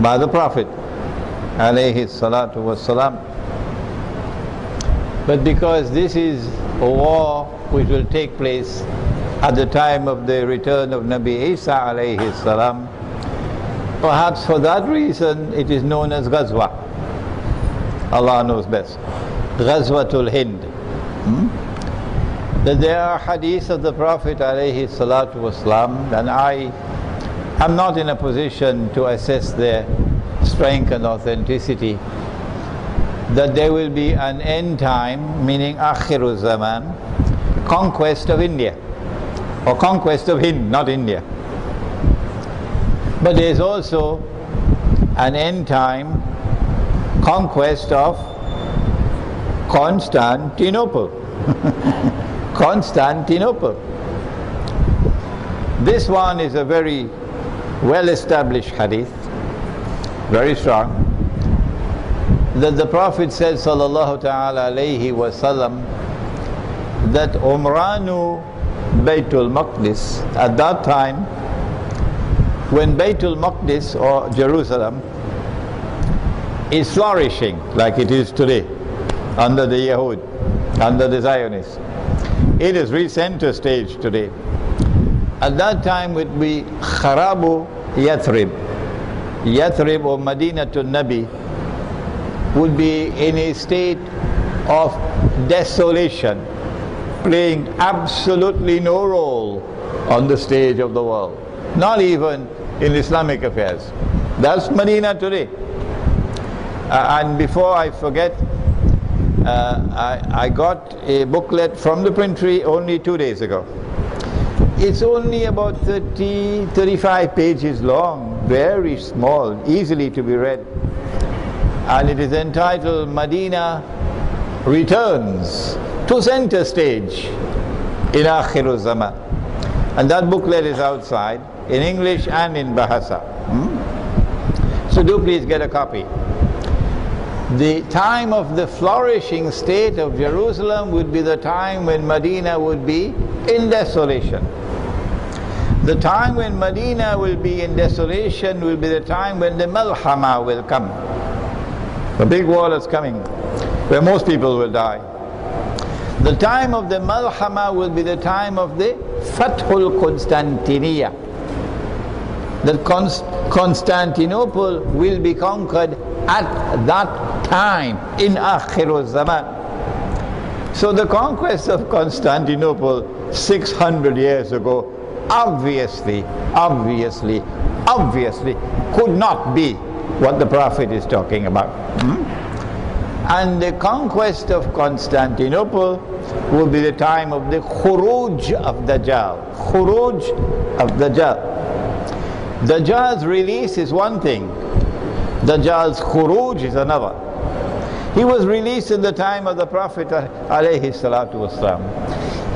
by the Prophet alayhi salatu wassalam. But because this is a war which will take place at the time of the return of Nabi Isa alayhi salam, perhaps for that reason it is known as Ghazwa. Allah knows best. Ghazwatul Hind. That there are hadiths of the Prophet alayhi salatu wasalam, and I am not in a position to assess their strength and authenticity, that there will be an end time, meaning Akhirul Zaman, conquest of India, or conquest of Hind, not India. But there is also an end time conquest of Constantinople. Constantinople. This one is a very well-established hadith, very strong, that the Prophet said sallallahu ta'ala alayhi wa sallam that Umranu Baytul Maqdis, at that time when Baytul Maqdis or Jerusalem is flourishing like it is today under the Yahud, under the Zionists, it is re-center stage today. At that time it would be Kharabu Yathrib. Yathrib or Madinatul Nabi would be in a state of desolation, playing absolutely no role on the stage of the world, not even in Islamic affairs. That's Medina today. And before I forget, I got a booklet from the printery only 2 days ago. It's only about 35 pages long, very small, easily to be read. And it is entitled Medina Returns to Center Stage in Akhirul Zaman. And that booklet is outside in English and in Bahasa. So do please get a copy. The time of the flourishing state of Jerusalem would be the time when Medina would be in desolation. The time when Medina will be in desolation will be the time when the Malhama will come. The big war is coming, where most people will die. The time of the Malhama will be the time of the Fathul Constantiniya. That Constantinople will be conquered at that time in Akhirul Zaman. So the conquest of Constantinople 600 years ago obviously could not be what the Prophet is talking about. And the conquest of Constantinople will be the time of the Khuruj of Dajjal. Khuruj of Dajjal. Dajjal's release is one thing, Dajjal's Khuruj is another. He was released in the time of the Prophet alayhi salatu wasalam.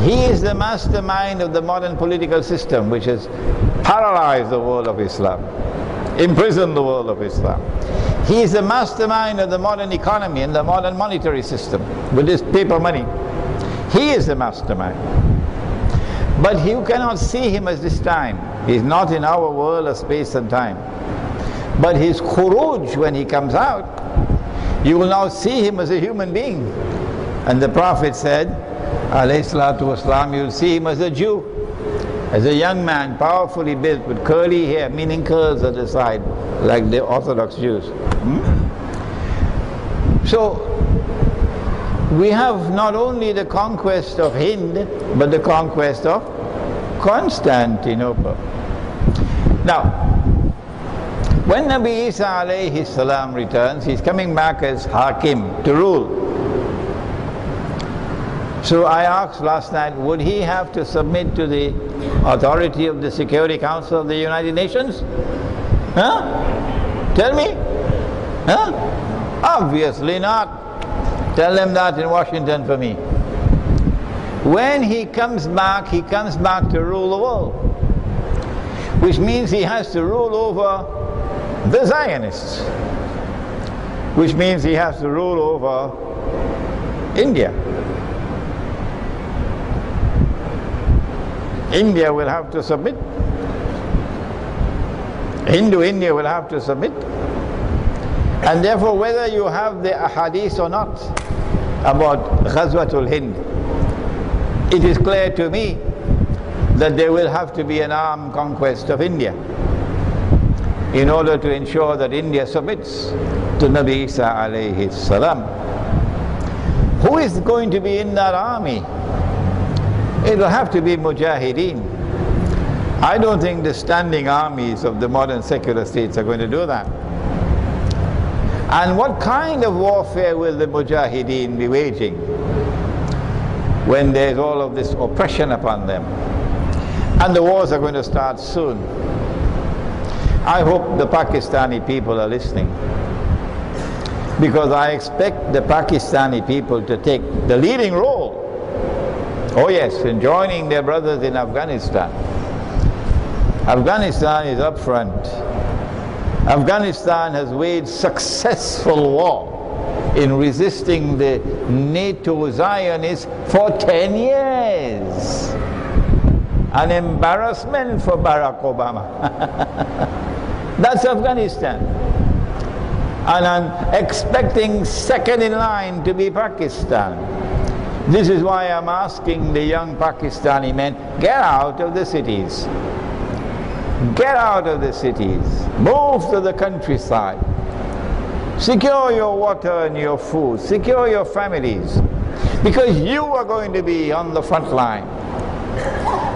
He is the mastermind of the modern political system which has paralyzed the world of Islam, imprisoned the world of Islam. He is the mastermind of the modern economy and the modern monetary system with this paper money. He is the mastermind. But you cannot see him as this time. He is not in our world of space and time. But his khuruj, when he comes out, you will now see him as a human being. And the Prophet said, alayhi salatu wasalam, you will see him as a Jew, as a young man, powerfully built with curly hair, meaning curls at the side, like the Orthodox Jews. So, we have not only the conquest of Hind, but the conquest of Constantinople. Now, when Nabi Isa alayhi salam returns, he's coming back as Hakim, to rule. So I asked last night, would he have to submit to the authority of the Security Council of the United Nations? Huh? Tell me? Huh? Obviously not. Tell them that in Washington for me. When he comes back to rule the world. which means he has to rule over the Zionists, which means he has to rule over India. India will have to submit. Hindu India will have to submit. And therefore, whether you have the ahadith or not about Ghazwatul Hind, it is clear to me that there will have to be an armed conquest of India in order to ensure that India submits to Nabi Isa alayhi salam. Who is going to be in that army? It will have to be mujahideen. I don't think the standing armies of the modern secular states are going to do that. And what kind of warfare will the mujahideen be waging when there's all of this oppression upon them? And the wars are going to start soon. I hope the Pakistani people are listening, because I expect the Pakistani people to take the leading role, oh yes, in joining their brothers in Afghanistan. Afghanistan is up front. Afghanistan has waged successful war in resisting the NATO Zionists for 10 years. An embarrassment for Barack Obama. That's Afghanistan. And I'm expecting second in line to be Pakistan. This is why I'm asking the young Pakistani men, get out of the cities. Get out of the cities. Move to the countryside. Secure your water and your food. Secure your families. Because you are going to be on the front line.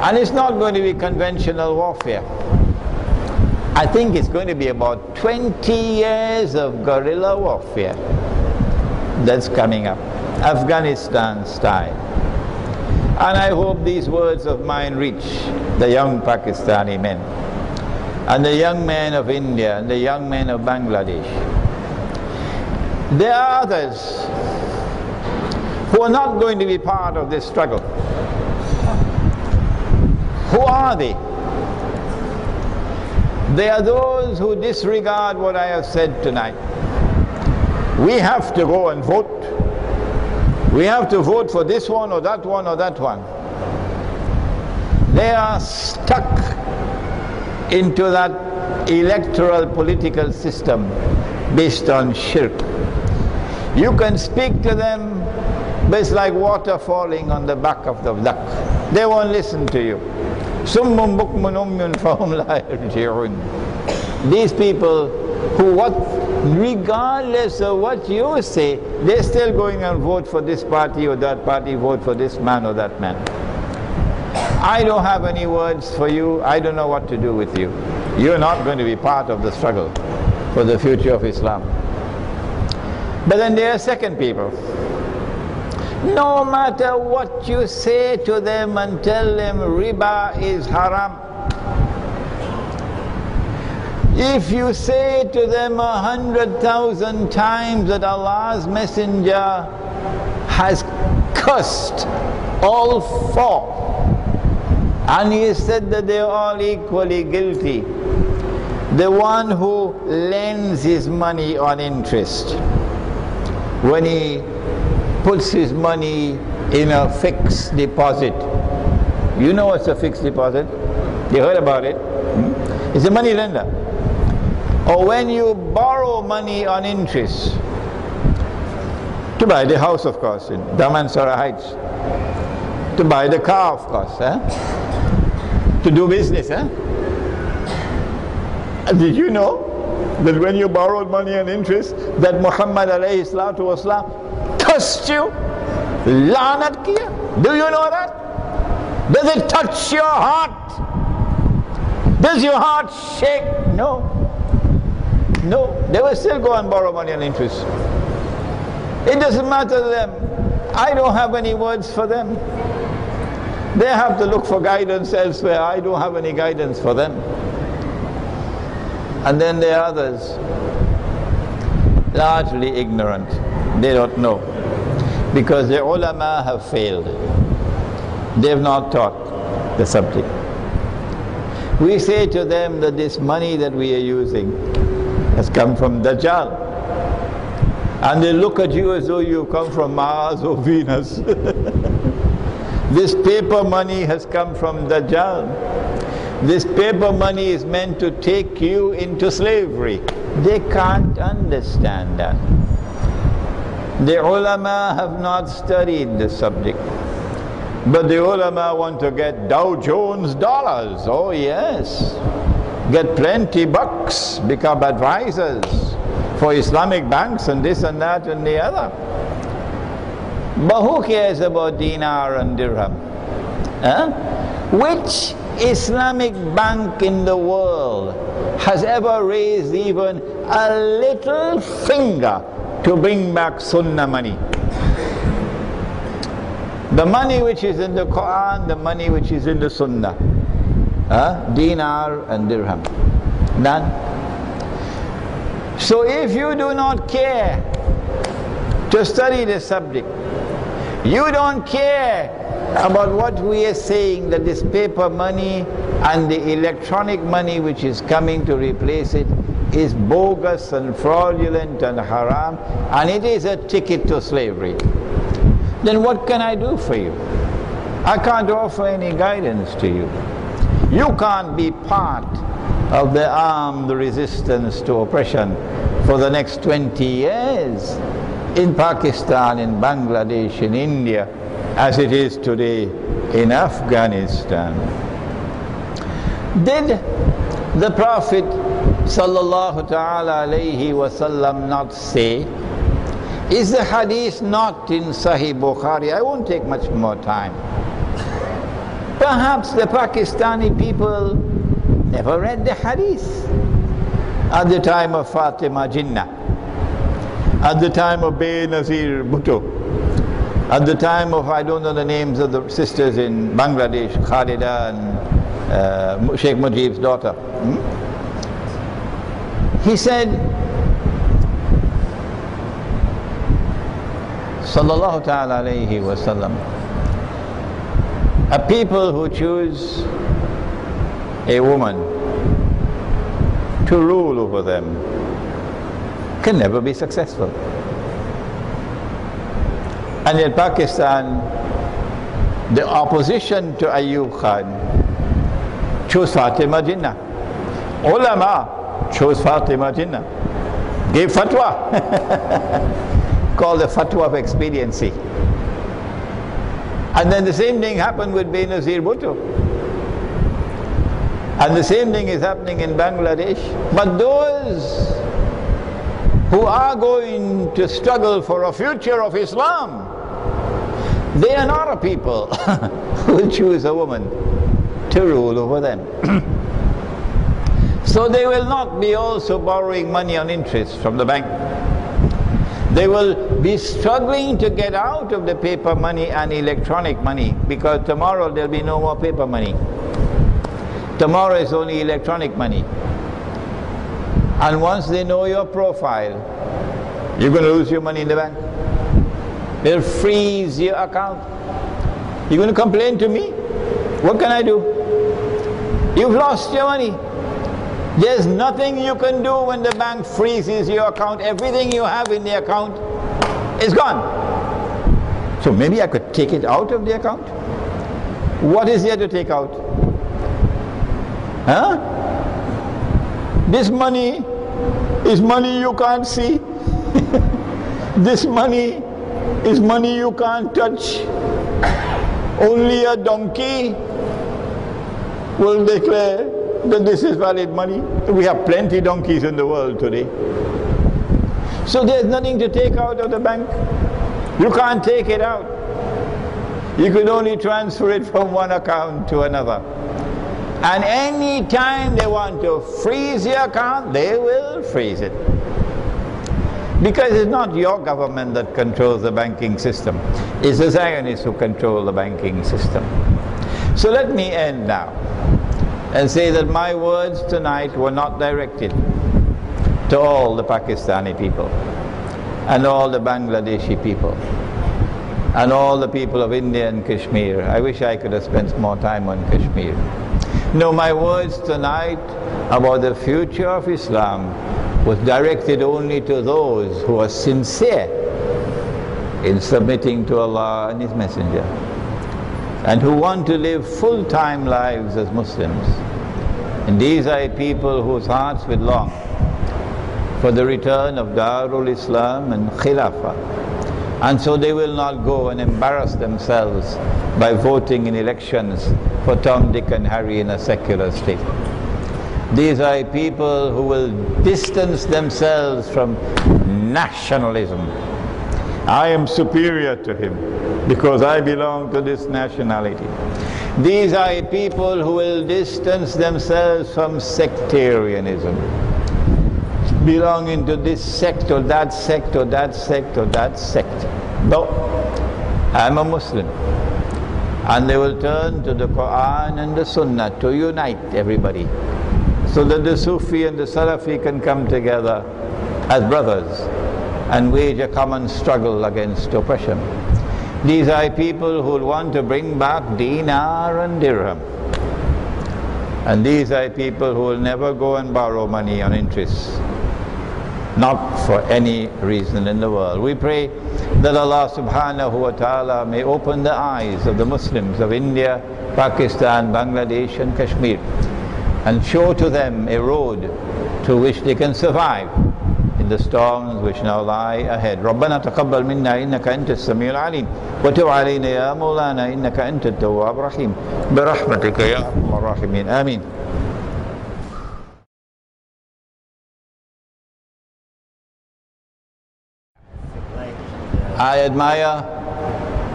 And it's not going to be conventional warfare. I think it's going to be about 20 years of guerrilla warfare that's coming up, Afghanistan style. And I hope these words of mine reach the young Pakistani men, and the young men of India, and the young men of Bangladesh. There are others who are not going to be part of this struggle. Who are they? They are those who disregard what I have said tonight. We have to go and vote. We have to vote for this one or that one or that one. They are stuck into that electoral political system based on shirk. You can speak to them, but it's like water falling on the back of the duck. They won't listen to you. Summun bukmun umyun fahum la yarji'un. These people who, regardless of what you say, they're still going and vote for this party or that party, vote for this man or that man. I don't have any words for you. I don't know what to do with you. You're not going to be part of the struggle for the future of Islam. But then there are second people. No matter what you say to them and tell them riba is haram, if you say to them 100,000 times that Allah's Messenger has cursed all four, and he said that they are all equally guilty, the one who lends his money on interest, when he puts his money in a fixed deposit. You know what's a fixed deposit? You heard about it? It's a money lender. Or when you borrow money on interest, to buy the house, of course, in Damansara Heights, to buy the car, of course, to do business. Did you know that when you borrowed money on interest, that Muhammad alayhi salatu wasalam cursed you, lanat kiya? Do you know that? Does it touch your heart? Does your heart shake? No. No. They will still go and borrow money on interest. It doesn't matter to them. I don't have any words for them. They have to look for guidance elsewhere. I don't have any guidance for them. And then there are others, largely ignorant. They don't know, because the ulama have failed. They have not taught the subject. We say to them that this money that we are using has come from Dajjal. And they look at you as though you come from Mars or Venus. This paper money has come from Dajjal. This paper money is meant to take you into slavery. They can't understand that. The ulama have not studied the subject. But the ulama want to get Dow Jones dollars. Oh yes. Get plenty bucks, become advisors for Islamic banks and this and that and the other. But who cares about dinar and dirham? Huh? Which Islamic bank in the world has ever raised even a little finger to bring back sunnah money? The money which is in the Quran, the money which is in the sunnah. Dinar and dirham. None. So if you do not care to study the subject, you don't care about what we are saying, that this paper money and the electronic money which is coming to replace it is bogus and fraudulent and haram, and it is a ticket to slavery, then what can I do for you? I can't offer any guidance to you. You can't be part of the armed resistance to oppression for the next 20 years in Pakistan, in Bangladesh, in India, as it is today in Afghanistan. Did the Prophet sallallahu ta'ala alayhi wasallam not say, is the hadith not in Sahih Bukhari? I won't take much more time. Perhaps the Pakistani people never read the hadith at the time of Fatima Jinnah, at the time of Benazir Bhutto, at the time of, I don't know the names of the sisters in Bangladesh, Khalida and Sheikh Mujib's daughter. He said, sallallahu ta'ala alayhi wasallam, a people who choose a woman to rule over them can never be successful. And in Pakistan, the opposition to Ayub Khan chose Fatima Jinnah. Ulama chose Fatima Jinnah, gave fatwa, called the fatwa of expediency. And then the same thing happened with Benazir Bhutto. And the same thing is happening in Bangladesh. But those who are going to struggle for a future of Islam, they are not a people who will choose a woman to rule over them. So they will not be also borrowing money on interest from the bank. They will be struggling to get out of the paper money and electronic money, because tomorrow there will be no more paper money. Tomorrow is only electronic money. And once they know your profile, you're going to lose your money in the bank. They'll freeze your account. You're going to complain to me? What can I do? You've lost your money. There's nothing you can do when the bank freezes your account. Everything you have in the account is gone. So maybe I could take it out of the account? What is there to take out? Huh? This money is money you can't see. This money is money you can't touch. Only a donkey will declare that this is valid money. We have plenty of donkeys in the world today. So there's nothing to take out of the bank. You can't take it out. You can only transfer it from one account to another. And any time they want to freeze your account, they will freeze it. Because it's not your government that controls the banking system. It's the Zionists who control the banking system. So let me end now and say that my words tonight were not directed to all the Pakistani people and all the Bangladeshi people and all the people of India and Kashmir. I wish I could have spent more time on Kashmir. No, my words tonight about the future of Islam was directed only to those who are sincere in submitting to Allah and His Messenger, and who want to live full-time lives as Muslims. And these are people whose hearts will long for the return of Darul Islam and Khilafah. And so they will not go and embarrass themselves by voting in elections for Tom, Dick and Harry in a secular state. These are people who will distance themselves from nationalism. I am superior to him because I belong to this nationality. These are people who will distance themselves from sectarianism, belonging to this sect or that sect or that sect or that sect. No, I'm a Muslim. And they will turn to the Quran and the Sunnah to unite everybody, so that the Sufi and the Salafi can come together as brothers and wage a common struggle against oppression. These are people who want to bring back dinar and dirham. And these are people who will never go and borrow money on interest, not for any reason in the world. We pray that Allah subhanahu wa ta'ala may open the eyes of the Muslims of India, Pakistan, Bangladesh and Kashmir, and show to them a road to which they can survive in the storms which now lie ahead. ربنا تقبل منا إنك أنت السميع العليم وتب علينا يا مولانا إنك أنت التواب الرحيم برحمتك يا أرحم الراحمين آمين. I admire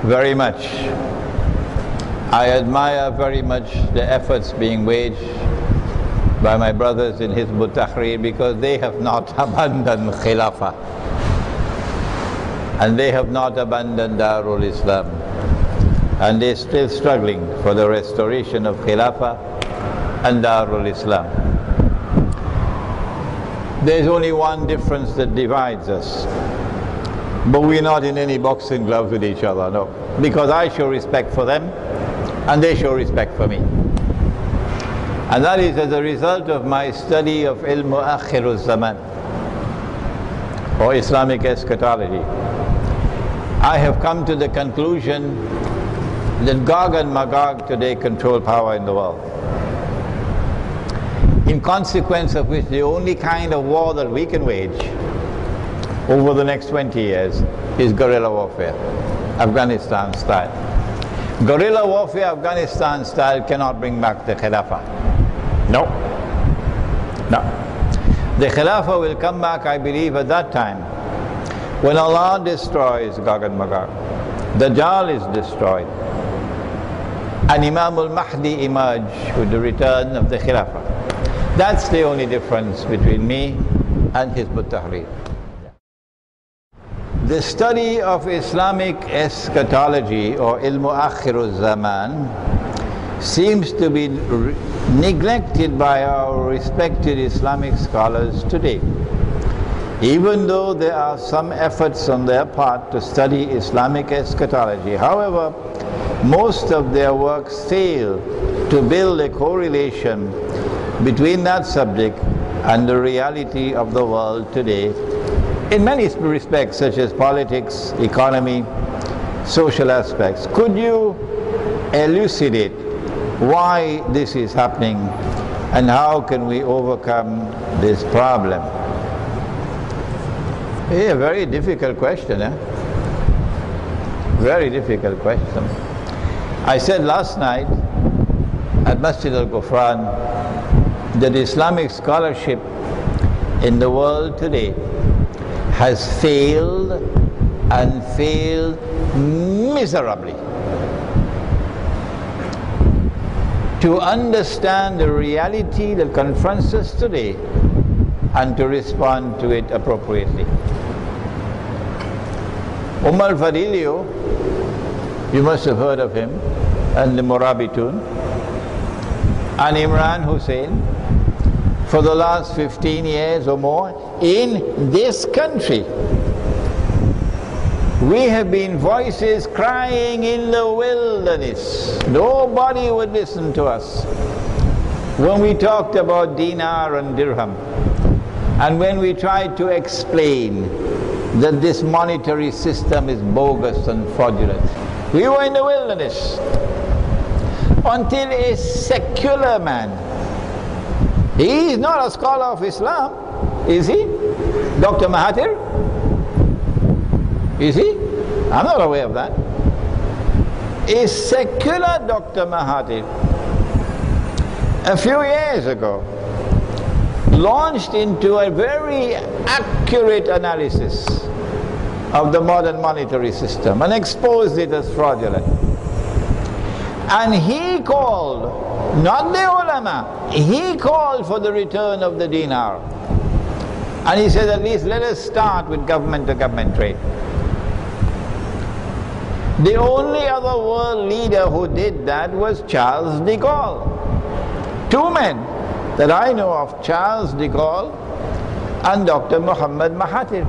very much the efforts being waged by my brothers in Hizb ut-Tahrir, because they have not abandoned Khilafah and they have not abandoned Darul Islam, and they're still struggling for the restoration of Khilafah and Darul Islam. There's only one difference that divides us, but we're not in any boxing gloves with each other, no, because I show respect for them and they show respect for me. And that is as a result of my study of الزمان, or Islamic eschatology. I have come to the conclusion that Gog and Magog today control power in the world, in consequence of which the only kind of war that we can wage over the next 20 years is guerrilla warfare, Afghanistan style. Guerrilla warfare, Afghanistan style, cannot bring back the Khilafah. No. No. The Khilafah will come back, I believe, at that time when Allah destroys Gog and Magog, Dajjal is destroyed, and Imam al-Mahdi emerge with the return of the Khilafah. That's the only difference between me and Hizb ut-Tahrir. The study of Islamic eschatology, or الزمان, seems to be neglected by our respected Islamic scholars today. Even though there are some efforts on their part to study Islamic eschatology, however, most of their works fail to build a correlation between that subject and the reality of the world today, in many respects, such as politics, economy, social aspects. Could you elucidate why this is happening and how can we overcome this problem? A very difficult question, eh? Very difficult question. I said last night at Masjid al-Ghufran that Islamic scholarship in the world today has failed, and failed miserably, to understand the reality that confronts us today and to respond to it appropriately. Fadilio, you must have heard of him, and the Murabitun, and Imran Hussein, for the last 15 years or more, in this country, we have been voices crying in the wilderness. Nobody would listen to us. When we talked about dinar and dirham, and when we tried to explain that this monetary system is bogus and fraudulent, we were in the wilderness until a secular man, he is not a scholar of Islam, is he? Dr. Mahathir? Is he? I'm not aware of that. A secular Dr. Mahathir, a few years ago, launched into a very accurate analysis of the modern monetary system and exposed it as fraudulent. And he called, not the ulama, he called for the return of the dinar. And he said, at least let us start with government-to-government trade. The only other world leader who did that was Charles de Gaulle. Two men that I know of, Charles de Gaulle and Dr. Muhammad Mahathir.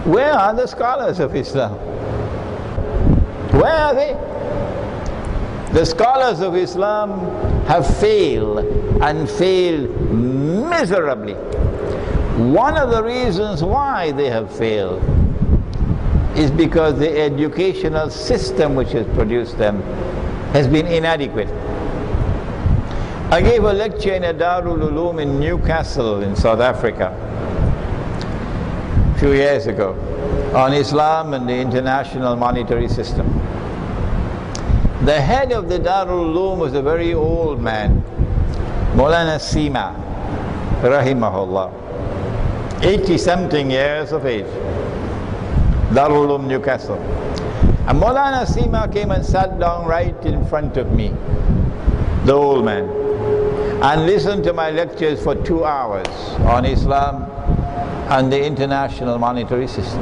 Where are the scholars of Islam? Where are they? The scholars of Islam have failed, and failed miserably. One of the reasons why they have failed is because the educational system which has produced them has been inadequate. I gave a lecture in a Darul Uloom in Newcastle in South Africa a few years ago on Islam and the international monetary system. The head of the Darul Uloom was a very old man, Maulana Sima, rahimahullah, 80-something years of age, Darul Uloom, Newcastle. And Maulana Sima came and sat down right in front of me, the old man, and listened to my lectures for 2 hours on Islam and the international monetary system.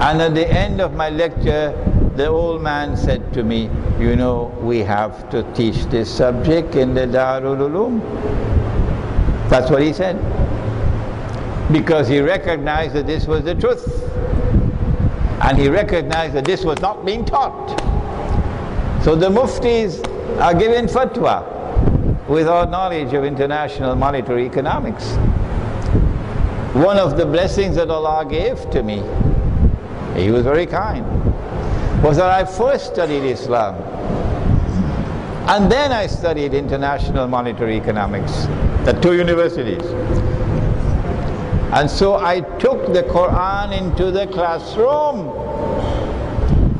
And at the end of my lecture, the old man said to me, you know, we have to teach this subject in the Darul Uloom. That's what he said. Because he recognized that this was the truth. And he recognized that this was not being taught. So the muftis are given fatwa without knowledge of international monetary economics. One of the blessings that Allah gave to me, He was very kind, was that I first studied Islam and then I studied international monetary economics at 2 universities. And so I took the Quran into the classroom,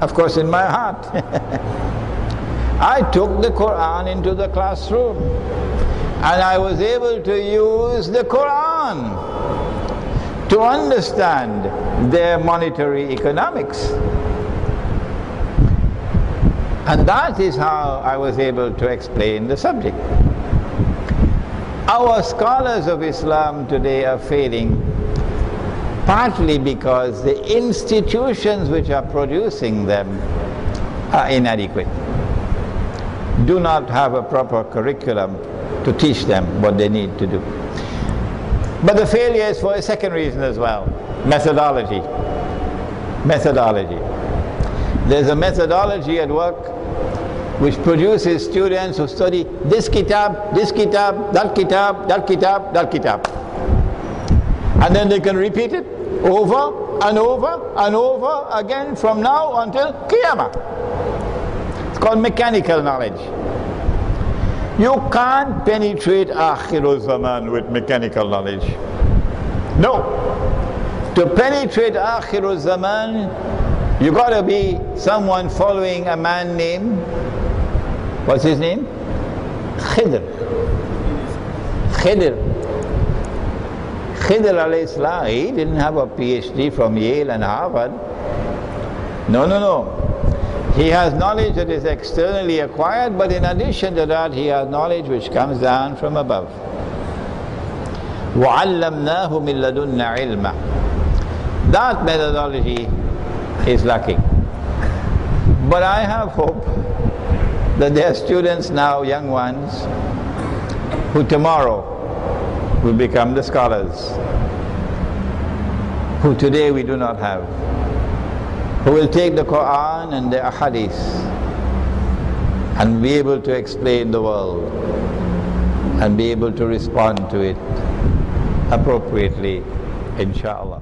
of course in my heart. I took the Quran into the classroom and I was able to use the Quran to understand their monetary economics. And that is how I was able to explain the subject. Our scholars of Islam today are failing partly because the institutions which are producing them are inadequate, do not have a proper curriculum to teach them what they need to do. But the failure is for a second reason as well, methodology. Methodology. There's a methodology at work which produces students who study this kitab, that kitab, that kitab, that kitab. And then they can repeat it over and over and over again from now until Qiyamah. It's called mechanical knowledge. You can't penetrate Akhirul Zaman with mechanical knowledge. No. To penetrate Akhirul Zaman, you got to be someone following a man named, what's his name? Khidr. Khidr. Khidr alayhi salam, he didn't have a PhD from Yale and Harvard. No, no, no. He has knowledge that is externally acquired, but in addition to that, he has knowledge which comes down from above. وَعَلَّمْنَاهُ مِن لَدُنَّا عِلْمًا. That methodology is lacking. But I have hope that there are students now, young ones, who tomorrow will become the scholars, who today we do not have, who will take the Quran and the Ahadith and be able to explain the world and be able to respond to it appropriately, inshallah.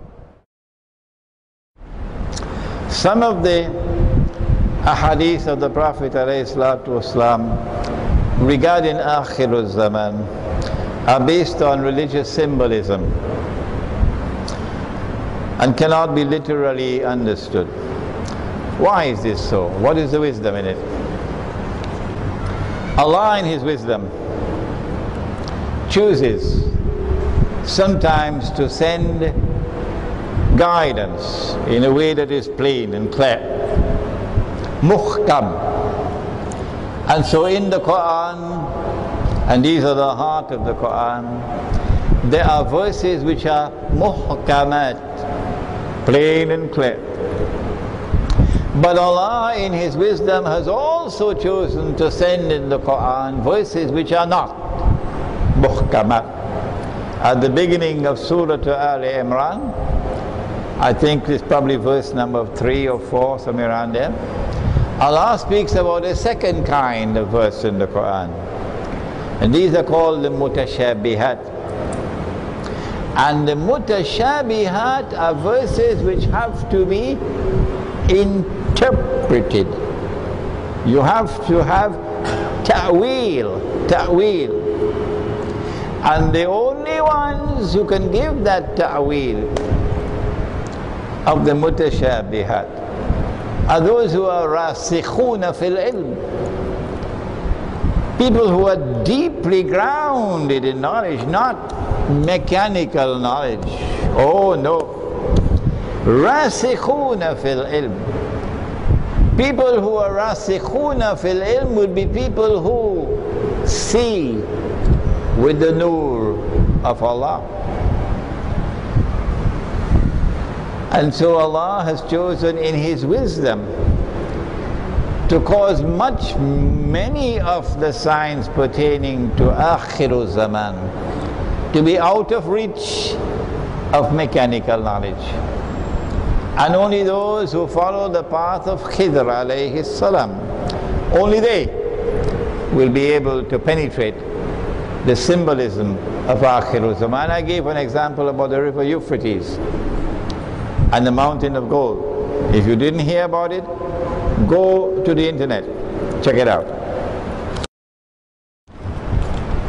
Some of the ahadith of the Prophet ﷺ regarding Akhirul Zaman are based on religious symbolism and cannot be literally understood. Why is this so? What is the wisdom in it? Allah in His wisdom chooses sometimes to send guidance in a way that is plain and clear, muhkam. And so in the Quran, and these are the heart of the Quran, there are verses which are muhkamat, plain and clear. But Allah in His wisdom has also chosen to send in the Quran verses which are not muhkamat. At the beginning of Surah Al-Imran, I think it's probably verse number 3 or 4, somewhere around there, Allah speaks about a second kind of verse in the Quran. And these are called the mutashabihat. And the mutashabihat are verses which have to be interpreted. You have to have ta'wil. And the only ones who can give that ta'wil of the mutashabihat are those who are rasikhuna fil ilm, people who are deeply grounded in knowledge, not mechanical knowledge. Oh no, rasikhuna fil ilm. People who are rasikhuna fil ilm would be people who see with the nur of Allah. And so Allah has chosen in His wisdom to cause many of the signs pertaining to Akhirul Zaman to be out of reach of mechanical knowledge. And only those who follow the path of Khidr alayhi salam, only they will be able to penetrate the symbolism of Akhirul Zaman. I gave an example about the river Euphrates and the mountain of gold. If you didn't hear about it, go to the internet, check it out.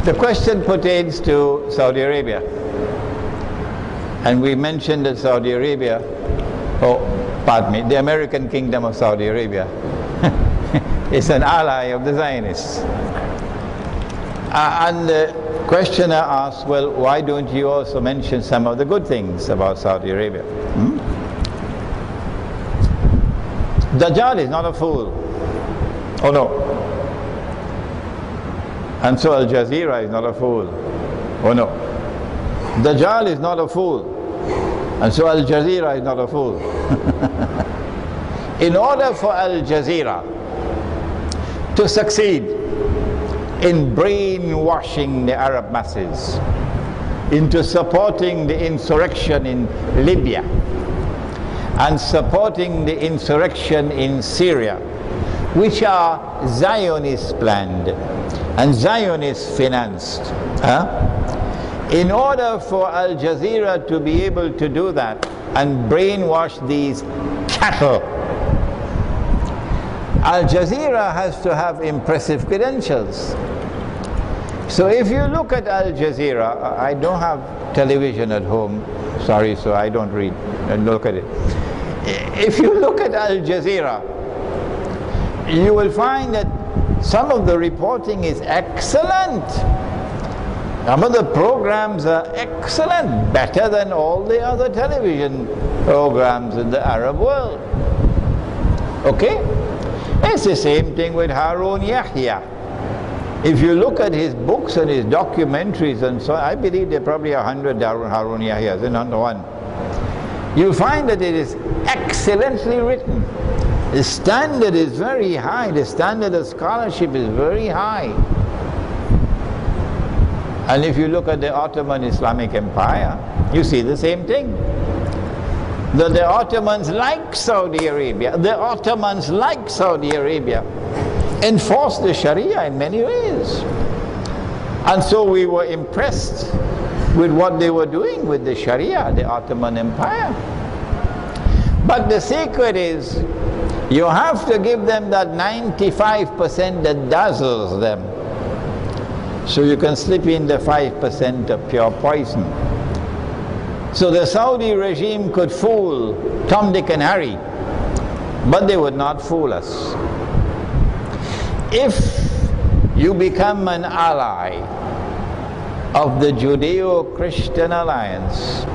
The question pertains to Saudi Arabia. And we mentioned that Saudi Arabia, the American Kingdom of Saudi Arabia is an ally of the Zionists. And the questioner asks, well, why don't you also mention some of the good things about Saudi Arabia? Dajjal is not a fool. Oh no. And so Al Jazeera is not a fool. Oh no. Dajjal is not a fool. And so Al Jazeera is not a fool. In order for Al Jazeera to succeed in brainwashing the Arab masses into supporting the insurrection in Libya and supporting the insurrection in Syria, which are Zionists planned and Zionists financed. In order for Al Jazeera to be able to do that and brainwash these cattle, Al Jazeera has to have impressive credentials. So if you look at Al Jazeera, I don't have television at home, sorry, so I don't read and look at it. If you look at Al Jazeera, you will find that some of the reporting is excellent. Some of the programs are excellent, better than all the other television programs in the Arab world. Okay? It's the same thing with Harun Yahya. If you look at his books and his documentaries and so on, I believe there are probably 100 Harun Yahyas and not one. You'll find that it is excellently written. The standard is very high. The standard of scholarship is very high. And if you look at the Ottoman Islamic Empire, you see the same thing. The Ottomans like Saudi Arabia. The Ottomans like Saudi Arabia. enforced the Sharia in many ways. And so we were impressed with what they were doing with the Sharia, the Ottoman Empire. But the secret is, you have to give them that 95% that dazzles them, so you can slip in the 5% of pure poison. So the Saudi regime could fool Tom, Dick and Harry, but they would not fool us. If you become an ally of the Judeo-Christian alliance,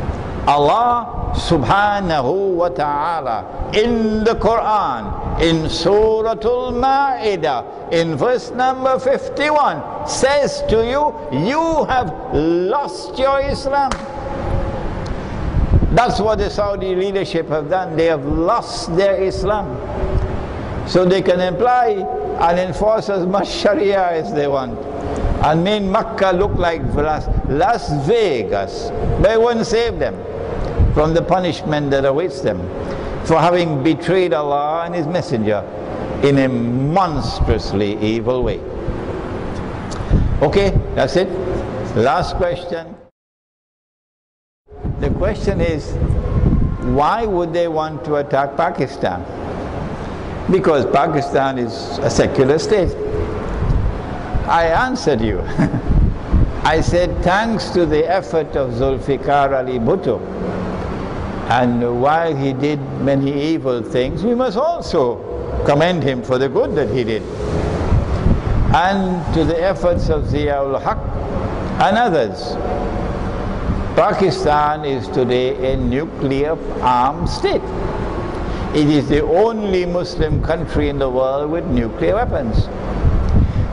Allah subhanahu wa ta'ala in the Quran, in Surah Al-Ma'idah, in verse number 51, says to you, you have lost your Islam. That's what the Saudi leadership have done. They have lost their Islam. So they can apply and enforce as much Sharia as they want, and made Makkah look like Las Vegas. But it wouldn't save them from the punishment that awaits them for having betrayed Allah and His Messenger in a monstrously evil way. Okay, that's it. Last question. The question is, why would they want to attack Pakistan? Because Pakistan is a secular state. I answered you. I said, thanks to the effort of Zulfikar Ali Bhutto, and while he did many evil things, we must also commend him for the good that he did. And to the efforts of Zia-ul Haq and others. Pakistan is today a nuclear armed state. It is the only Muslim country in the world with nuclear weapons.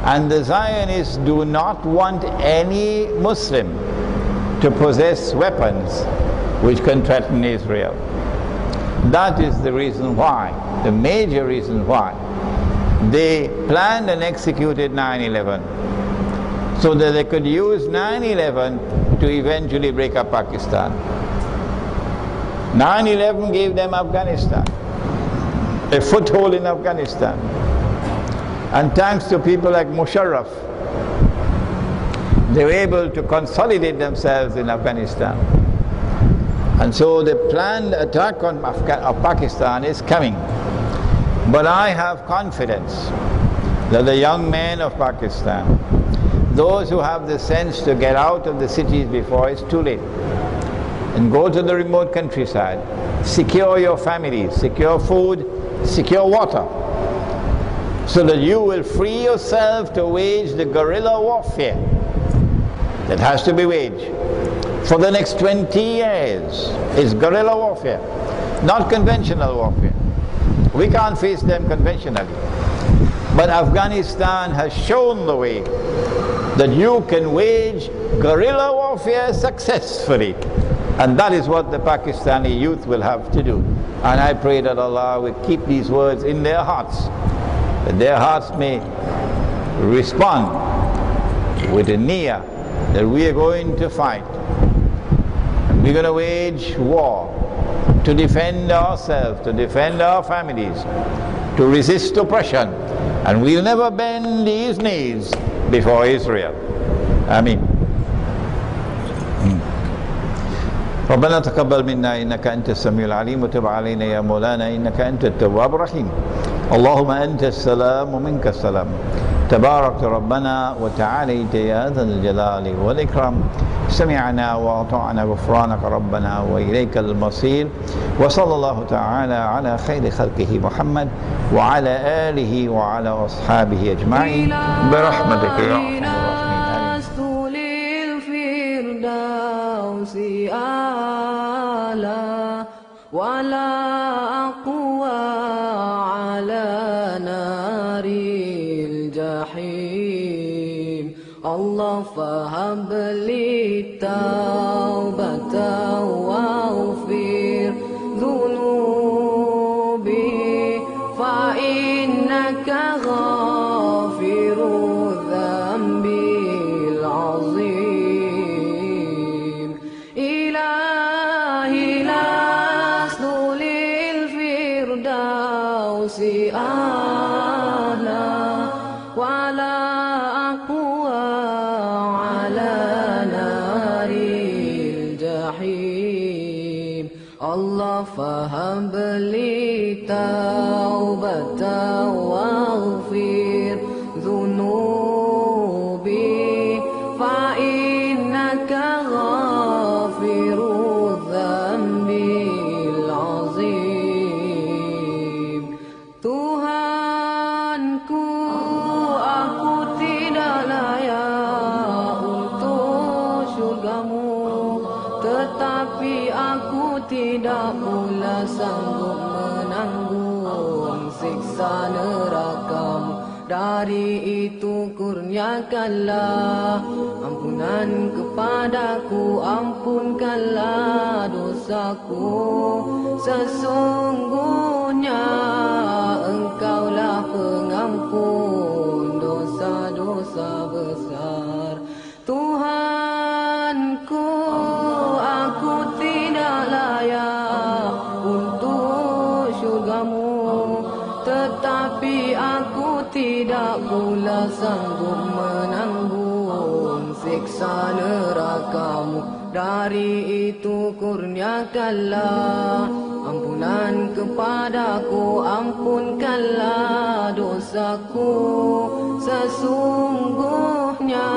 And the Zionists do not want any Muslim to possess weapons which can threaten Israel. That is the reason why, the major reason why, they planned and executed 9/11, so that they could use 9/11 to eventually break up Pakistan. 9/11 gave them Afghanistan, a foothold in Afghanistan. And thanks to people like Musharraf, they were able to consolidate themselves in Afghanistan. And so the planned attack on Pakistan is coming. But I have confidence that the young men of Pakistan, those who have the sense to get out of the cities before it's too late, and go to the remote countryside, secure your families, secure food, secure water, so that you will free yourself to wage the guerrilla warfare that has to be waged for the next 20 years. Is guerrilla warfare, not conventional warfare. We can't face them conventionally. But Afghanistan has shown the way that you can wage guerrilla warfare successfully. And that is what the Pakistani youth will have to do. And I pray that Allah will keep these words in their hearts, that their hearts may respond with a niyyah that we are going to fight. And we're going to wage war to defend ourselves, to defend our families, to resist oppression. And we'll never bend these knees before Israel. Ameen. ربنا تقبل منا إنك أنت السميع العليم وتب علينا يا مولانا إنك أنت التواب الرحيم. اللهم أنت السلام ومنك السلام. تبارك ربنا وتعاليت يا ذا الجلال والإكرام. سمعنا وأطعنا غفرانك ربنا وإليك المصير. وصلى الله تعالى على خير خلقه محمد وعلى آله وعلى أصحابه أجمعين برحمتك يا أرحم الراحمين. ولا أقوى على نار الجحيم. الله فهب لي توبة واغفر ذنوبي فإنك غافر الذنب العظيم. إلهي لست للفردوس أهلا Allah faham li taubatan waghfir dhunubi fa innaka ghafirudz dzambil azim. Tuhanku, aku tidak layak untuk syurgamu, tetapi aku tidak pula sanggup menanggung siksa nerakamu. Dari itu kurniakanlah ampunan kepadaku, ampunkanlah dosaku. Sesungguhnya Engkaulah pengampun dosa-dosa besar. Tuhanku, aku tidak layak untuk syurgamu, tetapi aku tidak pula sanggup menanggung siksa nerakamu. Dari itu kurniakanlah ampunan kepadaku, ampunkanlah dosaku. Sesungguhnya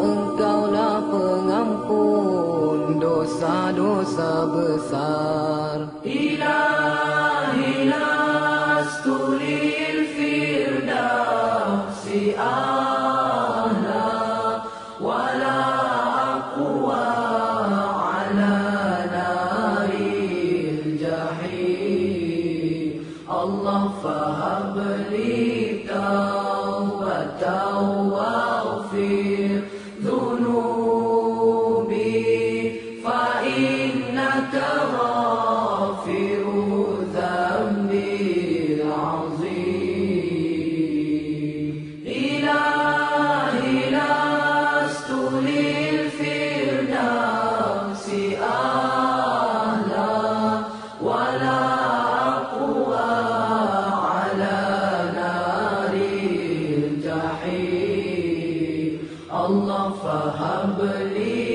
Engkaulah pengampun dosa-dosa besar. Ilahi lastu lil firdausi a'la wala aqwa ala naril jahim. Allah fahab li taubatan waghfir dhunubi fa innaka ghafirudz dzambil azim. Ilahi lastu lil firdausi a'la wala aqwa ala naril jahim. Allah fahab li